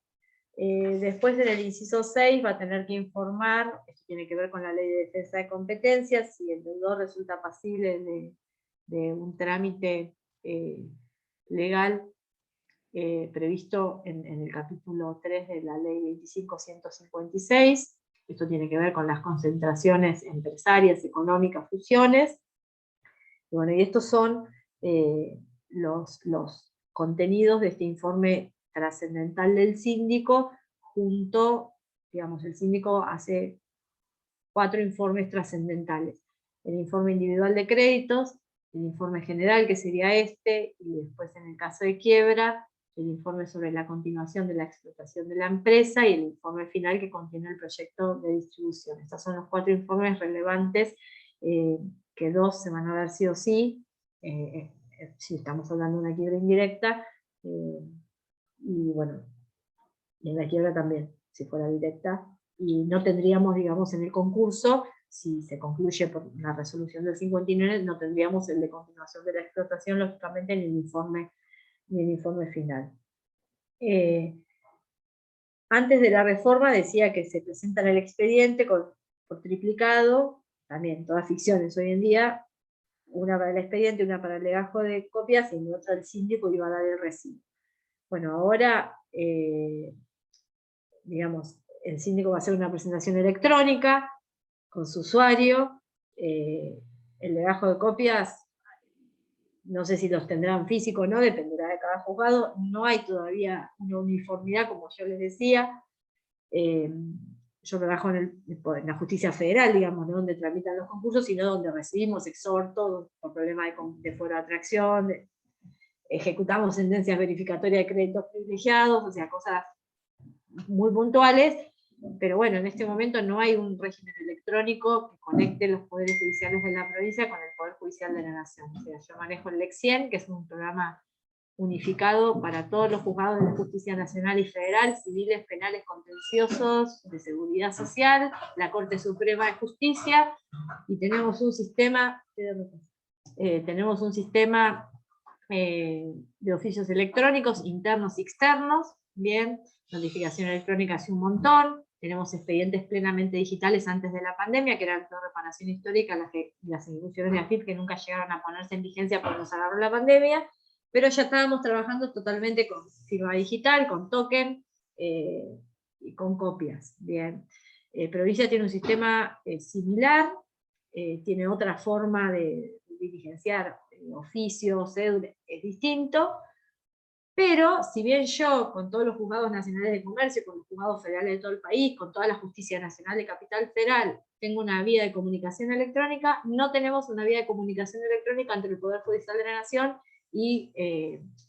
Después en el inciso 6 va a tener que informar, esto tiene que ver con la ley de defensa de competencias, si el deudor resulta pasible de un trámite legal previsto en el capítulo 3 de la ley 25.156, esto tiene que ver con las concentraciones empresarias, económicas, fusiones, y bueno, y estos son los contenidos de este informe trascendental del síndico, junto, digamos, el síndico hace 4 informes trascendentales. El informe individual de créditos, el informe general, que sería este, y después en el caso de quiebra, el informe sobre la continuación de la explotación de la empresa, y el informe final que contiene el proyecto de distribución. Estos son los 4 informes relevantes, que 2 se van a dar sí o sí, si estamos hablando de una quiebra indirecta, y bueno, y en la quiebra también, si fuera directa, y no tendríamos, digamos, en el concurso, si se concluye por la resolución del 59, no tendríamos el de continuación de la explotación, lógicamente, ni el informe final. Antes de la reforma decía que se presenta en el expediente por triplicado, también todas ficciones hoy en día, una para el expediente, una para el legajo de copias, y otra el síndico iba a dar el recibo. Bueno, ahora, digamos, el síndico va a hacer una presentación electrónica con su usuario, el legajo de copias, no sé si los tendrán físico o no, dependerá de cada juzgado, no hay todavía una uniformidad, como yo les decía. Yo trabajo en la justicia federal, digamos, no donde tramitan los concursos, sino donde recibimos exhortos por problemas de fuera de atracción, ejecutamos sentencias verificatorias de créditos privilegiados, o sea, cosas muy puntuales, pero bueno, en este momento no hay un régimen electrónico que conecte los poderes judiciales de la provincia con el Poder Judicial de la Nación. O sea, yo manejo el LEC100, que es un programa unificado para todos los juzgados de la Justicia Nacional y Federal, civiles, penales, contenciosos, de seguridad social, la Corte Suprema de Justicia, y tenemos un sistema, de oficios electrónicos internos y externos, bien, notificación electrónica hace un montón, tenemos expedientes plenamente digitales antes de la pandemia, que eran de reparación histórica, las ejecuciones de AFIP que nunca llegaron a ponerse en vigencia porque nos agarró la pandemia, pero ya estábamos trabajando totalmente con firma digital, con token y con copias. Bien. Provincia tiene un sistema similar, tiene otra forma de diligenciar oficios, cédulas, es distinto, pero si bien yo, con todos los juzgados nacionales de comercio, con los juzgados federales de todo el país, con toda la Justicia Nacional de Capital Federal, tengo una vía de comunicación electrónica, no tenemos una vía de comunicación electrónica entre el Poder Judicial de la Nación y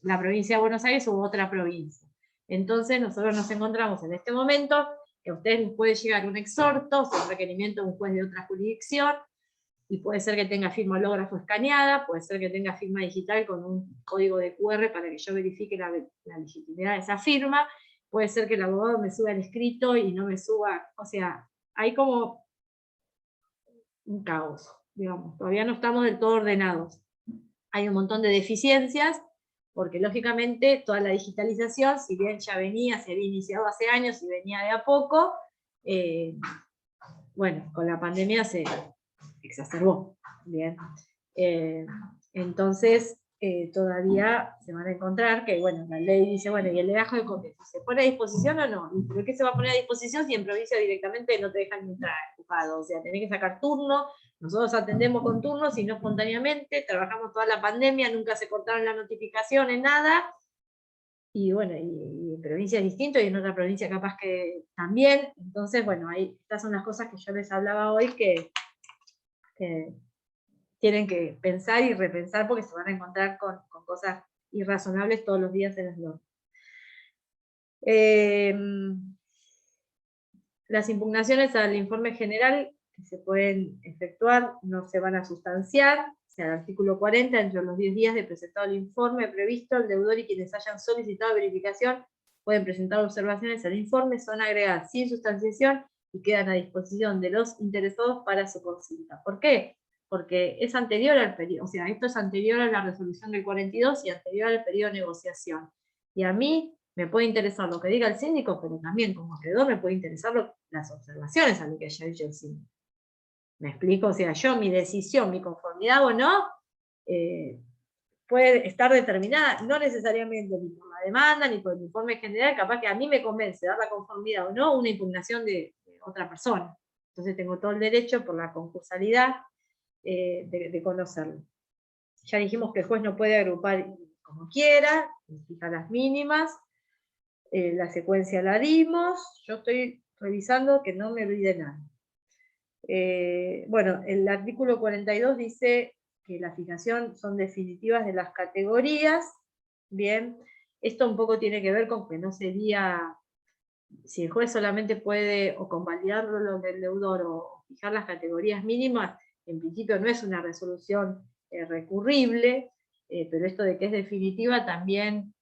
la provincia de Buenos Aires u otra provincia. Entonces nosotros nos encontramos en este momento que a ustedes les puede llegar un exhorto, un requerimiento de un juez de otra jurisdicción, y puede ser que tenga firma hológrafo escaneada, puede ser que tenga firma digital con un código de QR para que yo verifique la legitimidad de esa firma, puede ser que el abogado me suba el escrito y no me suba, o sea, hay como un caos, digamos, todavía no estamos del todo ordenados. Hay un montón de deficiencias, porque lógicamente toda la digitalización, si bien ya se había iniciado hace años y venía de a poco, bueno, con la pandemia se exacerbó. Bien. Entonces, todavía se van a encontrar que, bueno, la ley dice, bueno, y el legajo de contexto, ¿se pone a disposición o no? ¿Pero qué se va a poner a disposición si en provincia directamente no te dejan entrar, juzgado? O sea, tenés que sacar turno, nosotros atendemos con turnos y no espontáneamente, trabajamos toda la pandemia, nunca se cortaron las notificaciones, nada, y bueno, y en provincia es distinto, y en otra provincia capaz que también, entonces, bueno, ahí estas son las cosas que yo les hablaba hoy que tienen que pensar y repensar porque se van a encontrar con cosas irrazonables todos los días en las normas. Las impugnaciones al informe general que se pueden efectuar no se van a sustanciar, o sea, el artículo 40, entre los 10 días de presentado el informe previsto, el deudor y quienes hayan solicitado verificación pueden presentar observaciones al informe, son agregadas sin sustanciación y quedan a disposición de los interesados para su consulta. ¿Por qué? Porque es anterior al periodo, o sea, esto es anterior a la resolución del 42 y anterior al periodo de negociación. Y a mí me puede interesar lo que diga el síndico, pero también como acreedor me puede interesar las observaciones a lo que haya dicho el síndico. ¿Me explico? O sea, yo, mi decisión, mi conformidad o no, puede estar determinada, no necesariamente ni por la demanda, ni por el informe general, capaz que a mí me convence dar la conformidad o no una impugnación de otra persona. Entonces tengo todo el derecho, por la concursalidad, de conocerlo. Ya dijimos que el juez no puede agrupar como quiera, fija las mínimas, la secuencia la dimos, yo estoy revisando que no me olvide nada. Bueno, el artículo 42 dice que la fijación son definitivas de las categorías, bien, esto un poco tiene que ver con que no sería, si el juez solamente puede o convalidar lo del deudor o fijar las categorías mínimas, en principio no es una resolución recurrible, pero esto de que es definitiva también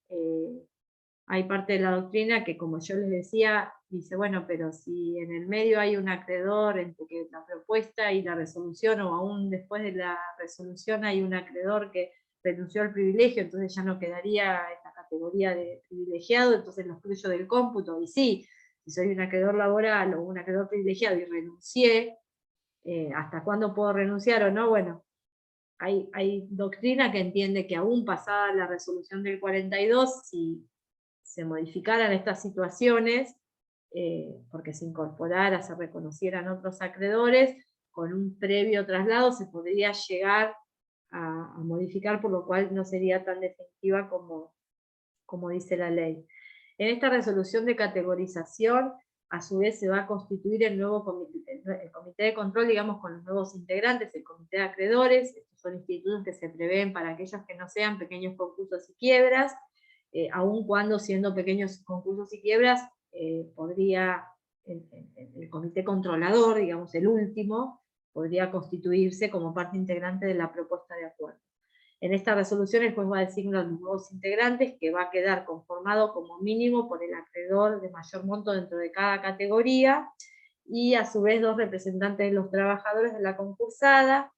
hay parte de la doctrina que, como yo les decía, dice, bueno, pero si en el medio hay un acreedor entre que la propuesta y la resolución, o aún después de la resolución hay un acreedor que renunció al privilegio, entonces ya no quedaría esta categoría de privilegiado, entonces lo excluyo del cómputo. Y sí, si soy un acreedor laboral o un acreedor privilegiado y renuncié, ¿hasta cuándo puedo renunciar o no? Bueno, hay doctrina que entiende que aún pasada la resolución del 42, si se modificaran estas situaciones, porque se incorporara, se reconocieran otros acreedores, con un previo traslado se podría llegar a modificar, por lo cual no sería tan definitiva como dice la ley. En esta resolución de categorización, a su vez se va a constituir el nuevo comité, el comité de control, digamos, con los nuevos integrantes, el comité de acreedores. Estos son institutos que se prevén para aquellos que no sean pequeños concursos y quiebras, aun cuando siendo pequeños concursos y quiebras, podría el comité controlador, digamos el último, podría constituirse como parte integrante de la propuesta de acuerdo. En esta resolución el juez va a designar los nuevos integrantes, que va a quedar conformado como mínimo por el acreedor de mayor monto dentro de cada categoría, y a su vez 2 representantes de los trabajadores de la concursada,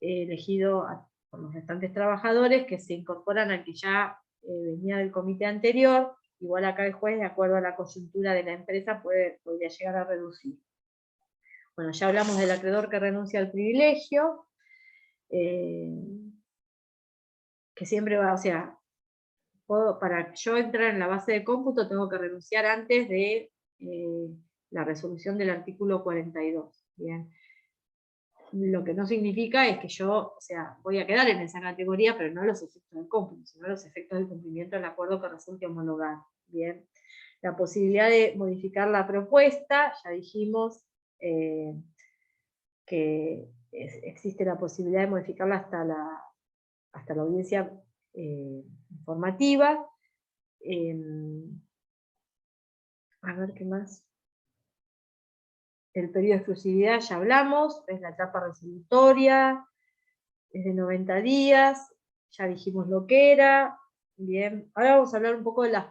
elegido por los restantes trabajadores, que se incorporan al que ya venía del comité anterior. Igual acá el juez, de acuerdo a la coyuntura de la empresa, podría llegar a reducir. Bueno, ya hablamos del acreedor que renuncia al privilegio, que siempre va, o sea, para yo entrar en la base de cómputo tengo que renunciar antes de la resolución del artículo 42. Bien. Lo que no significa es que yo, o sea, voy a quedar en esa categoría, pero no los efectos del cómputo, sino los efectos del cumplimiento del acuerdo que resulte homologar. Bien. La posibilidad de modificar la propuesta, ya dijimos que existe la posibilidad de modificarla hasta la audiencia informativa. A ver qué más. El periodo de exclusividad ya hablamos, es la etapa resolutoria, es de 90 días, ya dijimos lo que era. Bien, ahora vamos a hablar un poco de las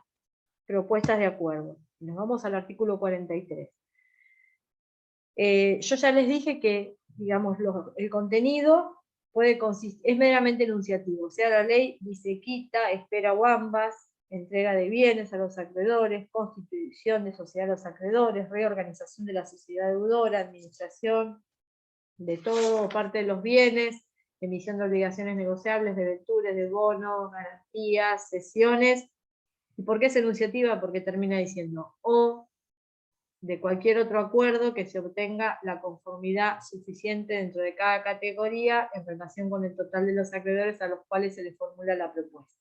propuestas de acuerdo. Nos vamos al artículo 43. Yo ya les dije que, digamos, el contenido es meramente enunciativo, o sea, la ley dice quita, espera o ambas, entrega de bienes a los acreedores, constitución de sociedad a los acreedores, reorganización de la sociedad deudora, administración de todo o parte de los bienes, emisión de obligaciones negociables, de ventures, de bonos, garantías, cesiones. ¿Y por qué es enunciativa? Porque termina diciendo o de cualquier otro acuerdo que se obtenga la conformidad suficiente dentro de cada categoría en relación con el total de los acreedores a los cuales se les formula la propuesta.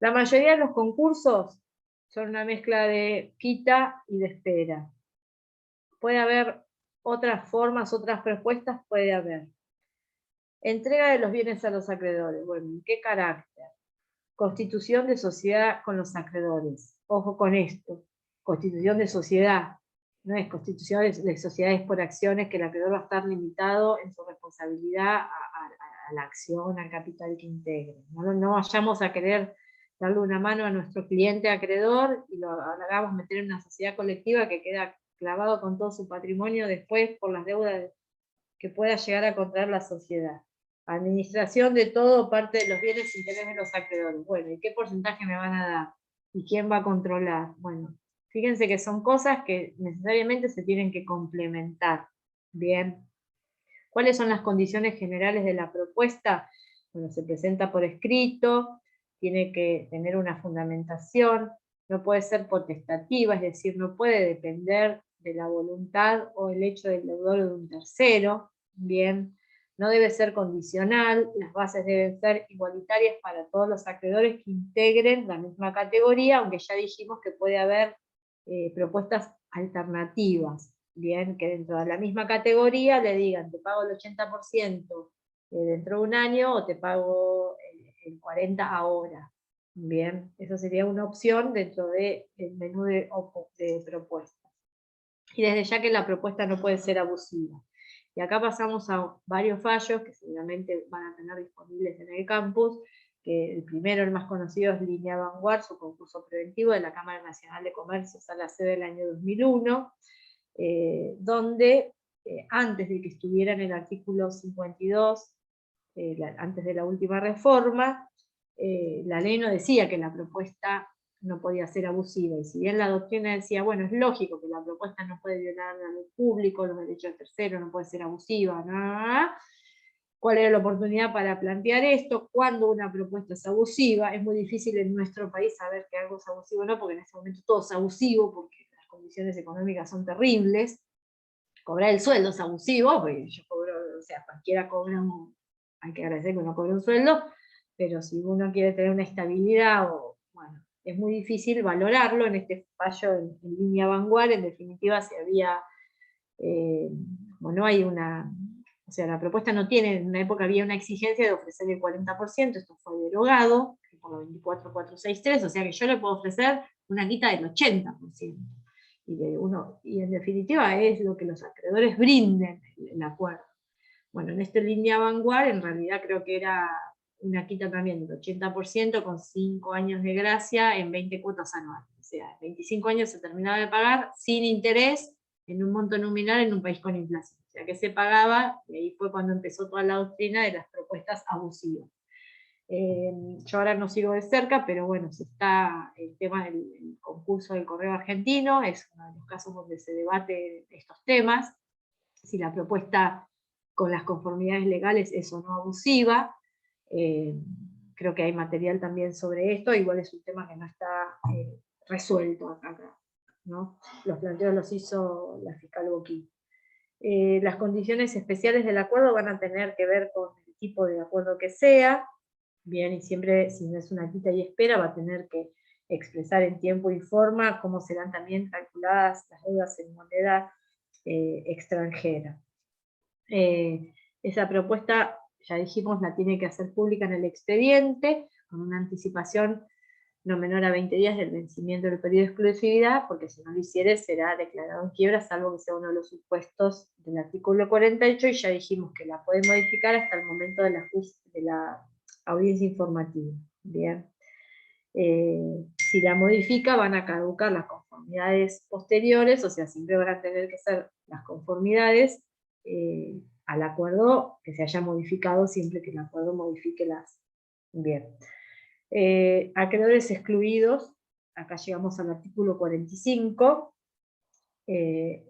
La mayoría de los concursos son una mezcla de quita y de espera. Puede haber otras formas, otras propuestas, puede haber. Entrega de los bienes a los acreedores. Bueno, ¿en qué carácter? Constitución de sociedad con los acreedores. Ojo con esto. Constitución de sociedad. No es constitución de sociedades por acciones que el acreedor va a estar limitado en su responsabilidad a la acción, al capital que integre. No vayamos a querer darle una mano a nuestro cliente acreedor y lo hagamos meter en una sociedad colectiva que queda clavado con todo su patrimonio después por las deudas que pueda llegar a contraer la sociedad. Administración de todo parte de los bienes e intereses de los acreedores. Bueno, ¿y qué porcentaje me van a dar? ¿Y quién va a controlar? Bueno, fíjense que son cosas que necesariamente se tienen que complementar. Bien. ¿Cuáles son las condiciones generales de la propuesta? Bueno, se presenta por escrito, tiene que tener una fundamentación, no puede ser potestativa, es decir, no puede depender de la voluntad o el hecho del deudor o de un tercero. Bien. No debe ser condicional, las bases deben ser igualitarias para todos los acreedores que integren la misma categoría, aunque ya dijimos que puede haber propuestas alternativas, bien, que dentro de la misma categoría le digan, te pago el 80% dentro de un año, o te pago el 40% ahora. Bien, eso sería una opción dentro del menú de propuestas. Y desde ya que la propuesta no puede ser abusiva. Y acá pasamos a varios fallos que seguramente van a tener disponibles en el campus, que el primero, el más conocido, es Línea Vanguard, su concurso preventivo de la Cámara Nacional de Comercio, Sala C del año 2001, donde antes de que estuviera en el artículo 52, antes de la última reforma, la ley no decía que la propuesta no podía ser abusiva, y si bien la doctrina decía, bueno, es lógico que la propuesta no puede violar la ley pública, los derechos de terceros, no puede ser abusiva, ¿cuál era la oportunidad para plantear esto? Cuando una propuesta es abusiva, es muy difícil en nuestro país saber que algo es abusivo o no, porque en este momento todo es abusivo, porque las condiciones económicas son terribles. Cobrar el sueldo es abusivo, porque yo cobro, o sea, cualquiera cobra, hay que agradecer que uno cobre un sueldo, pero si uno quiere tener una estabilidad, bueno, es muy difícil valorarlo. En este fallo en Línea Vanguard, en definitiva, se había, bueno, hay una, o sea, la propuesta no tiene, en una época había una exigencia de ofrecer el 40%, esto fue derogado por la 24463, o sea que yo le puedo ofrecer una quita del 80%. Y en definitiva es lo que los acreedores brinden el acuerdo. Bueno, en esta Línea Vanguard, en realidad creo que era una quita también del 80% con 5 años de gracia en 20 cuotas anuales. O sea, en 25 años se terminaba de pagar sin interés en un monto nominal en un país con inflación. O sea, que se pagaba, y ahí fue cuando empezó toda la doctrina de las propuestas abusivas. Yo ahora no sigo de cerca, pero bueno, se está el tema del concurso del Correo Argentino, es uno de los casos donde se debate estos temas, si la propuesta con las conformidades legales es o no abusiva. Creo que hay material también sobre esto, igual es un tema que no está resuelto acá, ¿no? Los planteos los hizo la fiscal Boquín. Las condiciones especiales del acuerdo van a tener que ver con el tipo de acuerdo que sea, bien, y siempre, si no es una quita y espera, va a tener que expresar en tiempo y forma cómo serán también calculadas las deudas en moneda extranjera. Esa propuesta, ya dijimos, la tiene que hacer pública en el expediente, con una anticipación no menor a 20 días del vencimiento del periodo de exclusividad, porque si no lo hiciere será declarado en quiebra, salvo que sea uno de los supuestos del artículo 48, y ya dijimos que la puede modificar hasta el momento de la audiencia informativa. Bien. Si la modifica, van a caducar las conformidades posteriores, o sea, siempre van a tener que ser las conformidades al acuerdo que se haya modificado, siempre que el acuerdo modifique las. Bien. Acreedores excluidos, acá llegamos al artículo 45,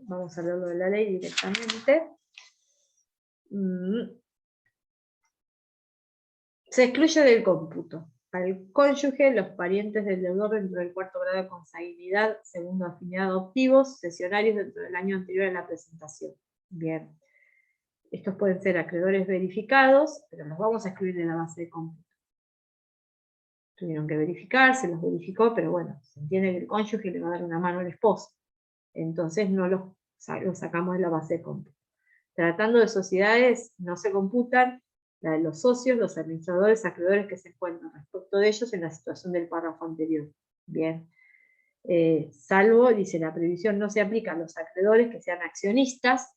vamos a leerlo de la ley directamente. Se excluye del cómputo al cónyuge, los parientes del deudor dentro del cuarto grado de consanguinidad, segundo afinidad adoptivos, cesionarios dentro del año anterior a la presentación. Bien. Estos pueden ser acreedores verificados, pero los vamos a excluir de la base de cómputo. Tuvieron que verificar, se los verificó, pero bueno, se entiende que el cónyuge le va a dar una mano al esposo. Entonces no los sacamos de la base de cómputo. Tratando de sociedades, no se computan la de los socios, los administradores, acreedores que se encuentran respecto de ellos en la situación del párrafo anterior. Bien. Salvo, dice, la previsión no se aplica a los acreedores que sean accionistas,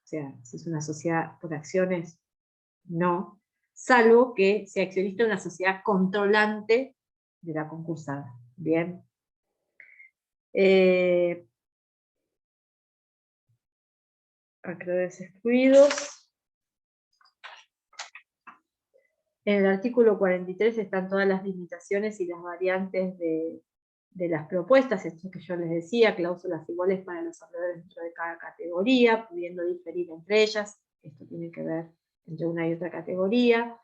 o sea, si es una sociedad por acciones, no, salvo que sea accionista de una sociedad controlante de la concursada. Bien. Acreedores excluidos. En el artículo 43 están todas las limitaciones y las variantes de las propuestas, esto que yo les decía, cláusulas iguales para los acreedores dentro de cada categoría, pudiendo diferir entre ellas, esto tiene que ver entre una y otra categoría.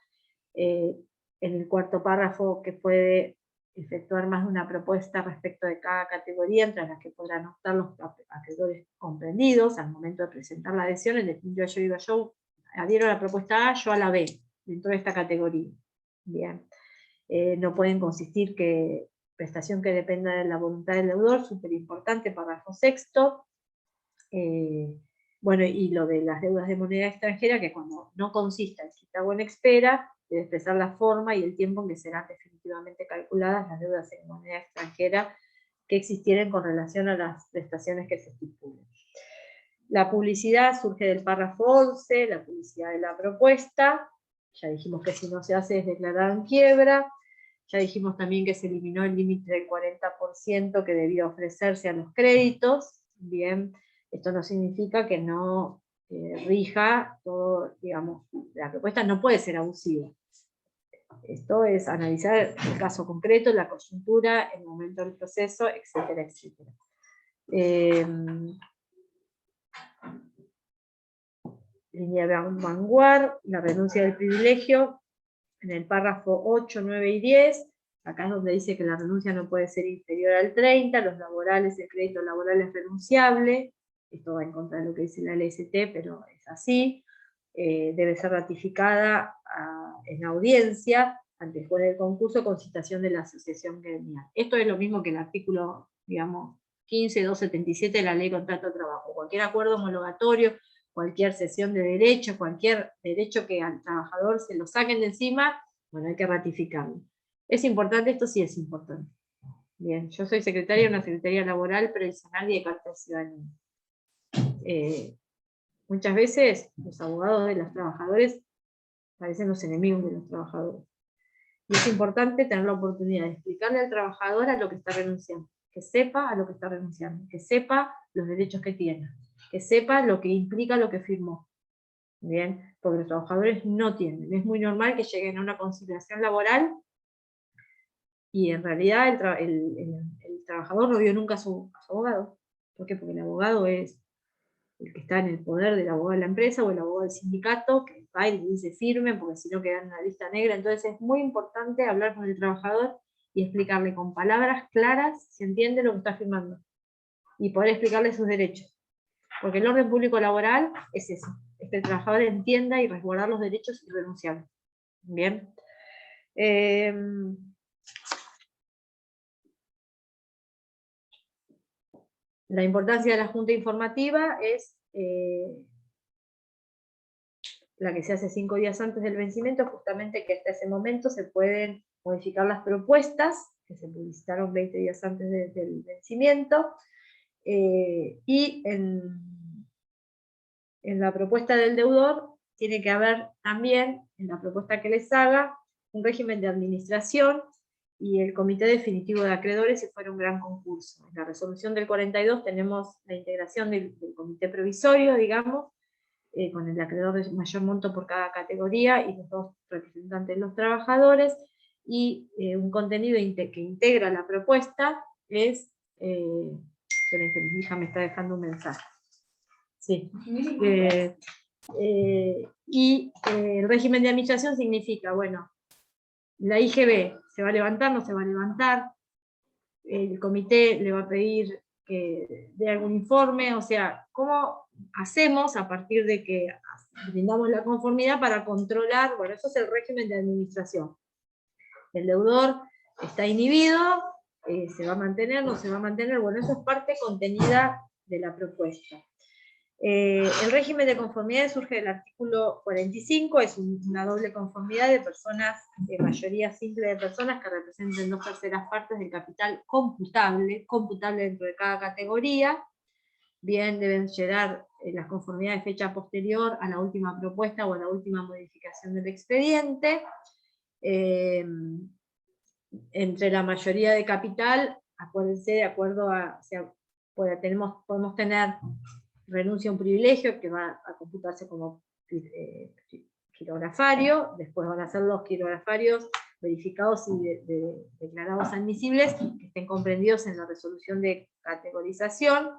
En el cuarto párrafo, que puede efectuar más de una propuesta respecto de cada categoría, entre las que podrán optar los acreedores comprendidos al momento de presentar la adhesión. En definitiva, yo digo, yo adhiero a la propuesta A, yo a la B, dentro de esta categoría. Bien. No pueden consistir que prestación que dependa de la voluntad del deudor, súper importante, párrafo sexto. Bueno, y lo de las deudas de moneda extranjera, que cuando no consista en cita o en espera, debe expresar la forma y el tiempo en que serán definitivamente calculadas las deudas en moneda extranjera que existieren con relación a las prestaciones que se estipulen. La publicidad surge del párrafo 11, la publicidad de la propuesta. Ya dijimos que si no se hace es declarada en quiebra. Ya dijimos también que se eliminó el límite del 40% que debía ofrecerse a los créditos. Bien, esto no significa que no rija todo, digamos, la propuesta no puede ser abusiva. Esto es analizar el caso concreto, la coyuntura, el momento del proceso, etcétera, etcétera. Línea de vanguard, la renuncia del privilegio, en el párrafo 8, 9 y 10, acá es donde dice que la renuncia no puede ser inferior al 30, los laborales, el crédito laboral es renunciable, esto va en contra de lo que dice la LST, pero es así, debe ser ratificada en audiencia ante el juez del concurso con citación de la asociación gremial. Esto es lo mismo que el artículo, digamos, 15.277 de la Ley de Contrato de Trabajo. Cualquier acuerdo homologatorio, cualquier cesión de derecho, cualquier derecho que al trabajador se lo saquen de encima, bueno, hay que ratificarlo. ¿Es importante? Esto sí es importante. Bien, yo soy secretaria de una secretaría laboral, previsional y de carta de ciudadanía. Muchas veces los abogados de los trabajadores parecen los enemigos de los trabajadores. Y es importante tener la oportunidad de explicarle al trabajador a lo que está renunciando, que sepa a lo que está renunciando, que sepa los derechos que tiene, que sepa lo que implica lo que firmó. Bien, porque los trabajadores no tienen. Es muy normal que lleguen a una conciliación laboral y en realidad el trabajador no vio nunca a su abogado. ¿Por qué? Porque el abogado es el que está en el poder del abogado de la empresa o el abogado del sindicato, que va y le dice firme, porque si no quedan en una lista negra. Entonces es muy importante hablar con el trabajador y explicarle con palabras claras, si entiende lo que está firmando, y poder explicarle sus derechos. Porque el orden público laboral es eso, es que el trabajador entienda y resguardar los derechos irrenunciables. Bien. La importancia de la junta informativa es la que se hace 5 días antes del vencimiento, justamente que hasta ese momento se pueden modificar las propuestas, que se publicitaron 20 días antes del vencimiento, y en la propuesta del deudor tiene que haber también, en la propuesta que les haga, un régimen de administración y el comité definitivo de acreedores si fuera un gran concurso. En la resolución del 42 tenemos la integración del comité provisorio, digamos, con el acreedor de mayor monto por cada categoría y los 2 representantes de los trabajadores, y un contenido que integra la propuesta es, esperen que mi hija me está dejando un mensaje. Sí. Y el régimen de administración significa, bueno, La IGB se va a levantar, no se va a levantar, el comité le va a pedir que dé algún informe, o sea, ¿cómo hacemos a partir de que brindamos la conformidad para controlar? Bueno, eso es el régimen de administración. El deudor está inhibido, se va a mantener, no se va a mantener, bueno, eso es parte contenida de la propuesta. El régimen de conformidad surge del artículo 45, es una doble conformidad de personas, de mayoría simple de personas que representen 2/3 partes del capital computable dentro de cada categoría. Bien, deben llegar las conformidades de fecha posterior a la última propuesta o a la última modificación del expediente. Entre la mayoría de capital, acuérdense, de acuerdo a, o sea, podemos tener renuncia a un privilegio que va a computarse como quirografario, después van a ser los quirografarios verificados y declarados admisibles, que estén comprendidos en la resolución de categorización.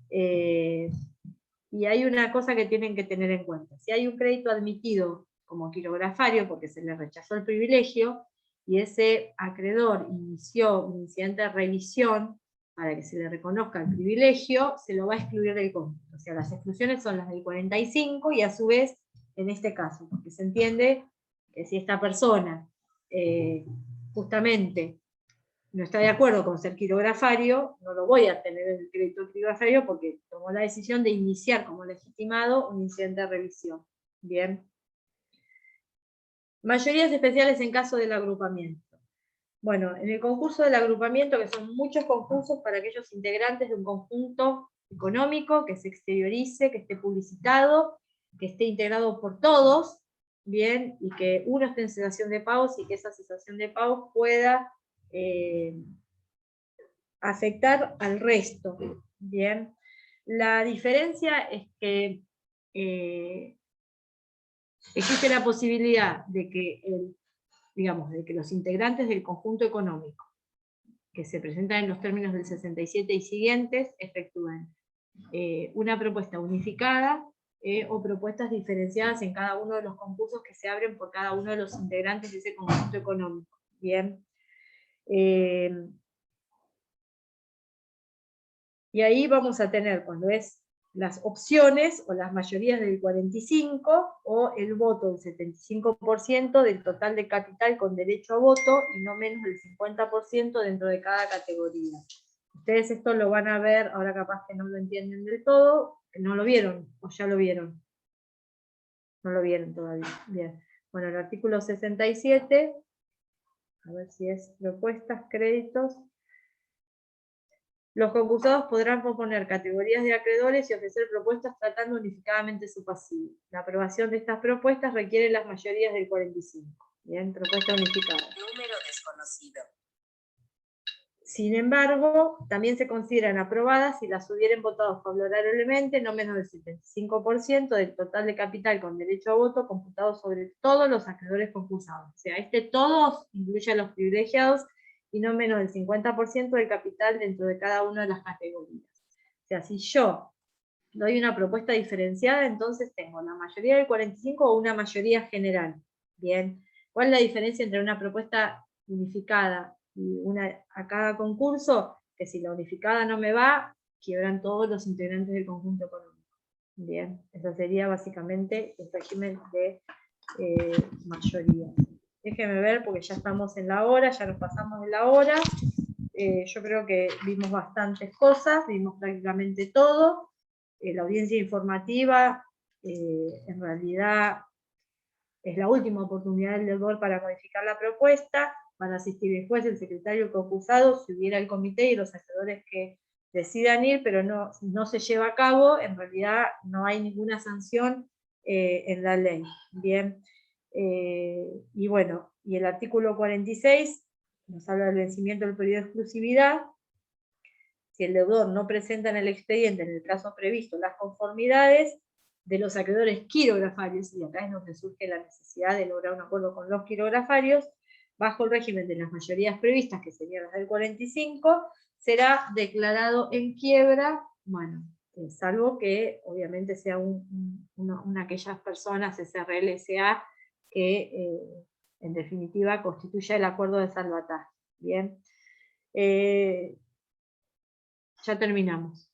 Y hay una cosa que tienen que tener en cuenta: si hay un crédito admitido como quirografario porque se le rechazó el privilegio, y ese acreedor inició un incidente de revisión para que se le reconozca el privilegio, se lo va a excluir del cómputo. O sea, las exclusiones son las del 45, y a su vez, en este caso, porque se entiende que si esta persona justamente no está de acuerdo con ser quirografario, no lo voy a tener en el crédito quirografario porque tomó la decisión de iniciar como legitimado un incidente de revisión. Bien. Mayorías especiales en caso del agrupamiento. Bueno, en el concurso del agrupamiento, que son muchos concursos para aquellos integrantes de un conjunto económico que se exteriorice, que esté publicitado, que esté integrado por todos, bien, y que uno esté en cesación de pagos y que esa cesación de pagos pueda afectar al resto, bien. La diferencia es que existe la posibilidad de que de que los integrantes del conjunto económico que se presentan en los términos del 67 y siguientes efectúen una propuesta unificada o propuestas diferenciadas en cada uno de los concursos que se abren por cada uno de los integrantes de ese conjunto económico. Bien. Y ahí vamos a tener, cuando es las opciones o las mayorías del 45 o el voto del 75% del total de capital con derecho a voto y no menos del 50% dentro de cada categoría. Ustedes esto lo van a ver, ahora capaz que no lo entienden del todo, ¿no lo vieron o ya lo vieron? No lo vieron todavía. Bien. Bueno, el artículo 67, a ver si es propuestas, créditos. Los concursados podrán proponer categorías de acreedores y ofrecer propuestas tratando unificadamente su pasivo. La aprobación de estas propuestas requiere las mayorías del 45. Bien, propuesta unificada. Número desconocido. Sin embargo, también se consideran aprobadas si las hubieran votado favorablemente no menos del 75% del total de capital con derecho a voto computado sobre todos los acreedores concursados. O sea, todos incluye a los privilegiados y no menos del 50% del capital dentro de cada una de las categorías. O sea, si yo doy una propuesta diferenciada, entonces tengo la mayoría del 45 o una mayoría general. Bien, ¿cuál es la diferencia entre una propuesta unificada y una a cada concurso? Que si la unificada no me va, quiebran todos los integrantes del conjunto económico. Bien, eso sería básicamente el régimen de mayoría. Déjenme ver porque ya estamos en la hora, ya nos pasamos de la hora. Yo creo que vimos bastantes cosas, vimos prácticamente todo. La audiencia informativa en realidad es la última oportunidad del deudor para modificar la propuesta. Van a asistir después el secretario concursado, si hubiera el comité y los acreedores que decidan ir, pero no se lleva a cabo. En realidad no hay ninguna sanción en la ley. Bien. Y bueno, y el artículo 46 nos habla del vencimiento del periodo de exclusividad. Si el deudor no presenta en el expediente en el plazo previsto las conformidades de los acreedores quirografarios, y acá es donde surge la necesidad de lograr un acuerdo con los quirografarios, bajo el régimen de las mayorías previstas, que serían las del 45, será declarado en quiebra, bueno, salvo que obviamente sea una aquellas personas, SRL, SA, que en definitiva, constituya el acuerdo de salvataje. Bien. Ya terminamos.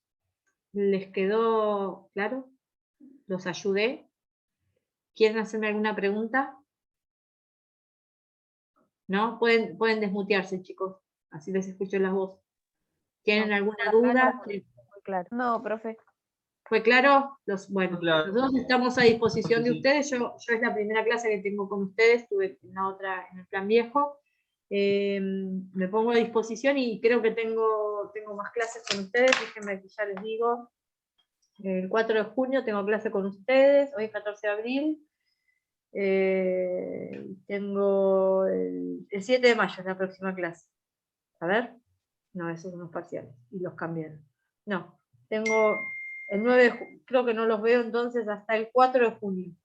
¿Les quedó claro? ¿Los ayudé? ¿Quieren hacerme alguna pregunta? ¿No? Pueden desmutearse, chicos. Así les escucho la voz. ¿Tienen No, alguna por acá duda? no, muy claro. No, profe. ¿Fue claro? Bueno, Claro. nosotros estamos a disposición de Sí. ustedes. Yo es la primera clase que tengo con ustedes, estuve en la otra en el plan viejo. Me pongo a disposición y creo que tengo más clases con ustedes. Déjenme que ya les digo. El 4 de junio tengo clase con ustedes, hoy es 14 de abril. Tengo el 7 de mayo, es la próxima clase. A ver. No, esos son los parciales. Y los cambiaron. No, tengo el 9 de junio, creo que no los veo entonces hasta el 4 de junio.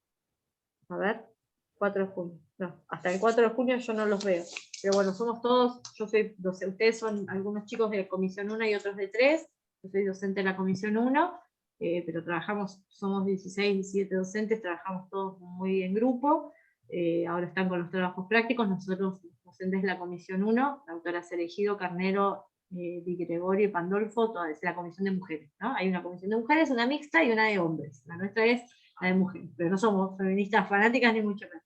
A ver, 4 de junio. No, hasta el 4 de junio yo no los veo. Pero bueno, somos todos, yo soy docente, ustedes son algunos chicos de comisión 1 y otros de 3. Yo soy docente de la comisión 1, pero trabajamos, somos 16, 17 docentes, trabajamos todos muy en grupo. Ahora están con los trabajos prácticos, nosotros docentes de la comisión 1, la doctora Cerejido, Carnero, Di Gregorio y Pandolfo, toda es la comisión de mujeres, ¿no? Hay una comisión de mujeres, una mixta y una de hombres. La nuestra es la de mujeres, pero no somos feministas fanáticas ni mucho menos.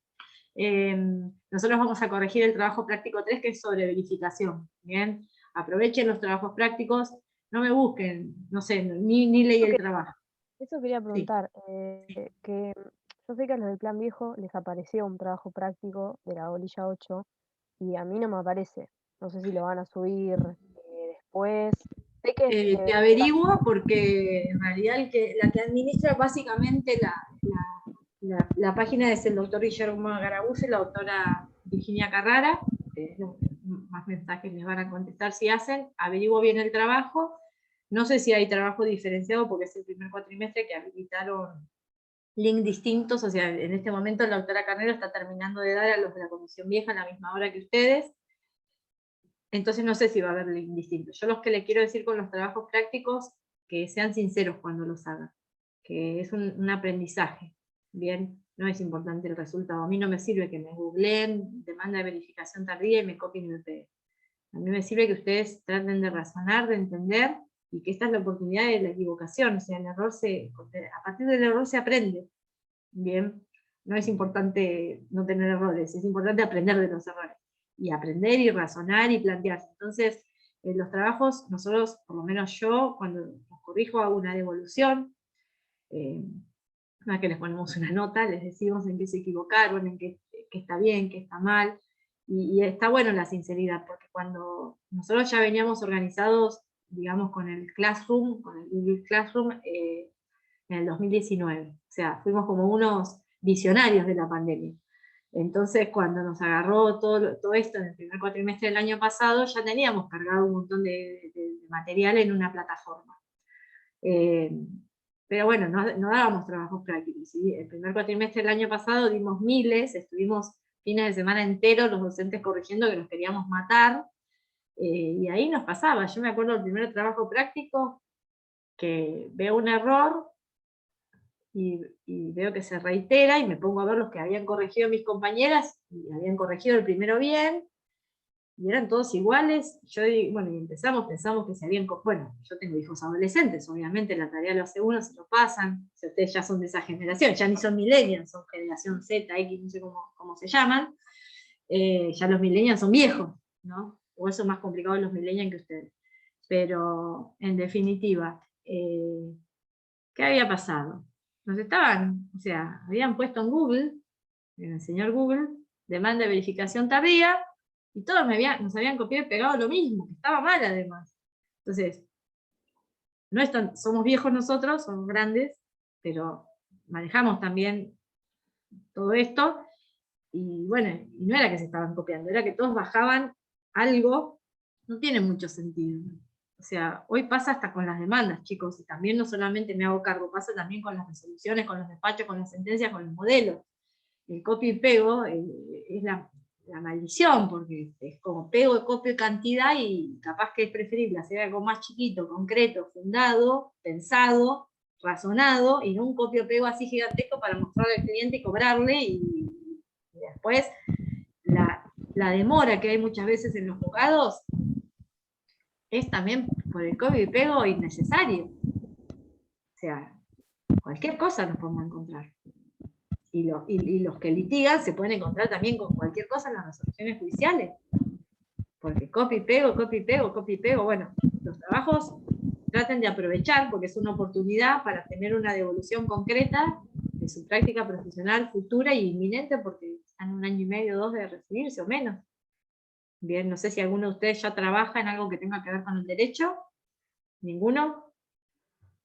Nosotros vamos a corregir el trabajo práctico 3, que es sobre verificación. Bien, aprovechen los trabajos prácticos, no me busquen, no sé, ni leí el trabajo. Eso quería preguntar, que yo sé que a los del plan viejo les apareció un trabajo práctico de la bolilla 8 y a mí no me aparece. No sé si lo van a subir después. Sé que Te averiguo porque en realidad la que administra básicamente la página es el doctor Guillermo Garabuz y la doctora Virginia Carrara. Más mensajes les van a contestar si hacen. Averiguo bien el trabajo. No sé si hay trabajo diferenciado porque es el primer cuatrimestre que habilitaron link distintos. O sea, en este momento la doctora Carnero está terminando de dar a los de la comisión vieja a la misma hora que ustedes. Entonces no sé si va a haber link distinto. Yo lo que le quiero decir con los trabajos prácticos, que sean sinceros cuando los hagan, que es un aprendizaje. Bien, no es importante el resultado. A mí no me sirve que me googleen, demanda de verificación tardía y me copien y me peguen. A mí me sirve que ustedes traten de razonar, de entender, y que esta es la oportunidad de la equivocación. O sea, a partir del error se aprende. Bien, no es importante no tener errores, es importante aprender de los errores. Y aprender y razonar y plantearse. Entonces, en los trabajos, nosotros, por lo menos yo, cuando los corrijo, hago una devolución. No es que les ponemos una nota, les decimos en qué se equivocaron, en qué está bien, qué está mal. Y está bueno la sinceridad, porque cuando nosotros ya veníamos organizados, digamos, con el Classroom, con el Google Classroom, en el 2019. O sea, fuimos como unos visionarios de la pandemia. Entonces, cuando nos agarró todo esto en el primer cuatrimestre del año pasado, ya teníamos cargado un montón de material en una plataforma. Pero bueno, no dábamos trabajos prácticos. ¿Sí? El primer cuatrimestre del año pasado dimos miles, estuvimos fines de semana enteros los docentes corrigiendo que nos queríamos matar, y ahí nos pasaba. Yo me acuerdo del primer trabajo práctico, que veo un error, y veo que se reitera, y me pongo a ver los que habían corregido mis compañeras, y habían corregido el primero bien, y eran todos iguales. Yo digo, bueno, y pensamos que se habían, bueno, yo tengo hijos adolescentes, obviamente la tarea lo hace uno, se lo pasan, si ustedes ya son de esa generación, ya ni son millennials, son generación Z, X, no sé cómo se llaman, ya los millennials son viejos, ¿no? O eso es más complicado los millennials que ustedes. Pero, en definitiva, ¿qué había pasado? Nos estaban, o sea, habían puesto en Google, en el señor Google, demanda de verificación tardía, y todos nos habían copiado y pegado lo mismo, que estaba mal además. Entonces, somos viejos nosotros, somos grandes, pero manejamos también todo esto, y bueno, y no era que se estaban copiando, era que todos bajaban algo, no tiene mucho sentido. O sea, hoy pasa hasta con las demandas, chicos, y también no solamente me hago cargo, pasa también con las resoluciones, con los despachos, con las sentencias, con los modelos. El copio y pego es la maldición, porque es como pego, copio cantidad, y capaz que es preferible hacer algo más chiquito, concreto, fundado, pensado, razonado, y no un copio-pego así gigantesco para mostrarle al cliente y cobrarle, y después la demora que hay muchas veces en los juzgados es también por el copy y pego innecesario. O sea, cualquier cosa nos podemos encontrar. Y los que litigan se pueden encontrar también con cualquier cosa en las resoluciones judiciales. Porque copy, pego, copy, pego, copy, pego. Bueno, los trabajos traten de aprovechar porque es una oportunidad para tener una devolución concreta de su práctica profesional futura y inminente porque están 1 año y medio, 2 de recibirse o menos. Bien, no sé si alguno de ustedes ya trabaja en algo que tenga que ver con el derecho. ¿Ninguno?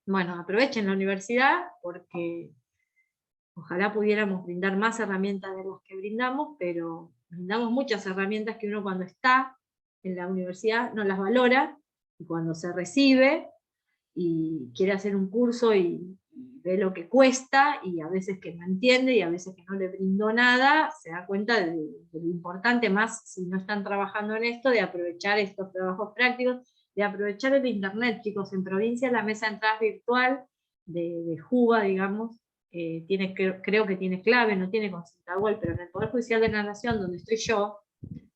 Bueno, aprovechen la universidad porque ojalá pudiéramos brindar más herramientas de las que brindamos, pero brindamos muchas herramientas que uno cuando está en la universidad no las valora, y cuando se recibe y quiere hacer un curso y ve lo que cuesta, y a veces que no entiende, y a veces que no le brindó nada, se da cuenta de lo importante, más si no están trabajando en esto, de aprovechar estos trabajos prácticos, de aprovechar el internet, chicos. En provincia la mesa de entradas virtual de JUBA, digamos, creo que tiene clave, no tiene consulta web, pero en el Poder Judicial de la Nación, donde estoy yo,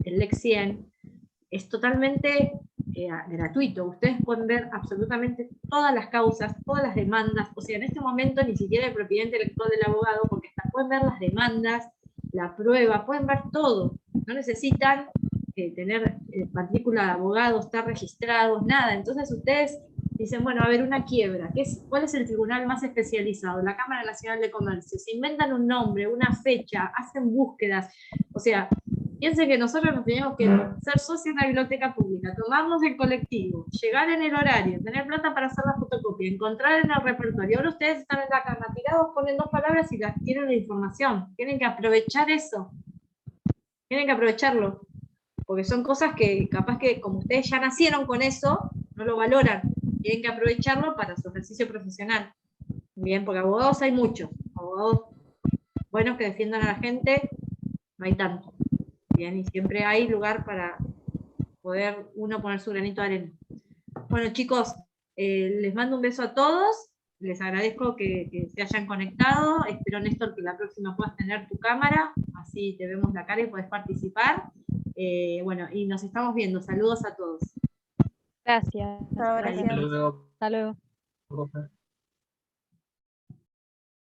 el LEC 100, es totalmente gratuito. Ustedes pueden ver absolutamente todas las causas, todas las demandas. O sea, en este momento ni siquiera el propiedad intelectual del abogado, porque hasta pueden ver las demandas, la prueba, pueden ver todo. No necesitan tener matrícula de abogado, estar registrados, nada. Entonces ustedes dicen, bueno, a ver, una quiebra. ¿Cuál es el tribunal más especializado? La Cámara Nacional de Comercio. Se inventan un nombre, una fecha, hacen búsquedas. O sea, piensen que nosotros nos teníamos que ser socios de la biblioteca pública, tomarnos el colectivo, llegar en el horario, tener plata para hacer la fotocopia, encontrar en el repertorio. Ahora ustedes están en la cama tirados, ponen 2 palabras y tienen la información. Tienen que aprovechar eso. Tienen que aprovecharlo. Porque son cosas que capaz que como ustedes ya nacieron con eso, no lo valoran. Tienen que aprovecharlo para su ejercicio profesional. Bien, porque abogados hay muchos. Abogados buenos que defiendan a la gente, no hay tanto. Bien, y siempre hay lugar para poder uno poner su granito de arena. Bueno, chicos, les mando un beso a todos. Les agradezco que se hayan conectado. Espero, Néstor, que la próxima puedas tener tu cámara, así te vemos la cara y podés participar. Bueno, y nos estamos viendo. Saludos a todos. Gracias. Chao, gracias. Hasta luego. Hasta luego. Profe.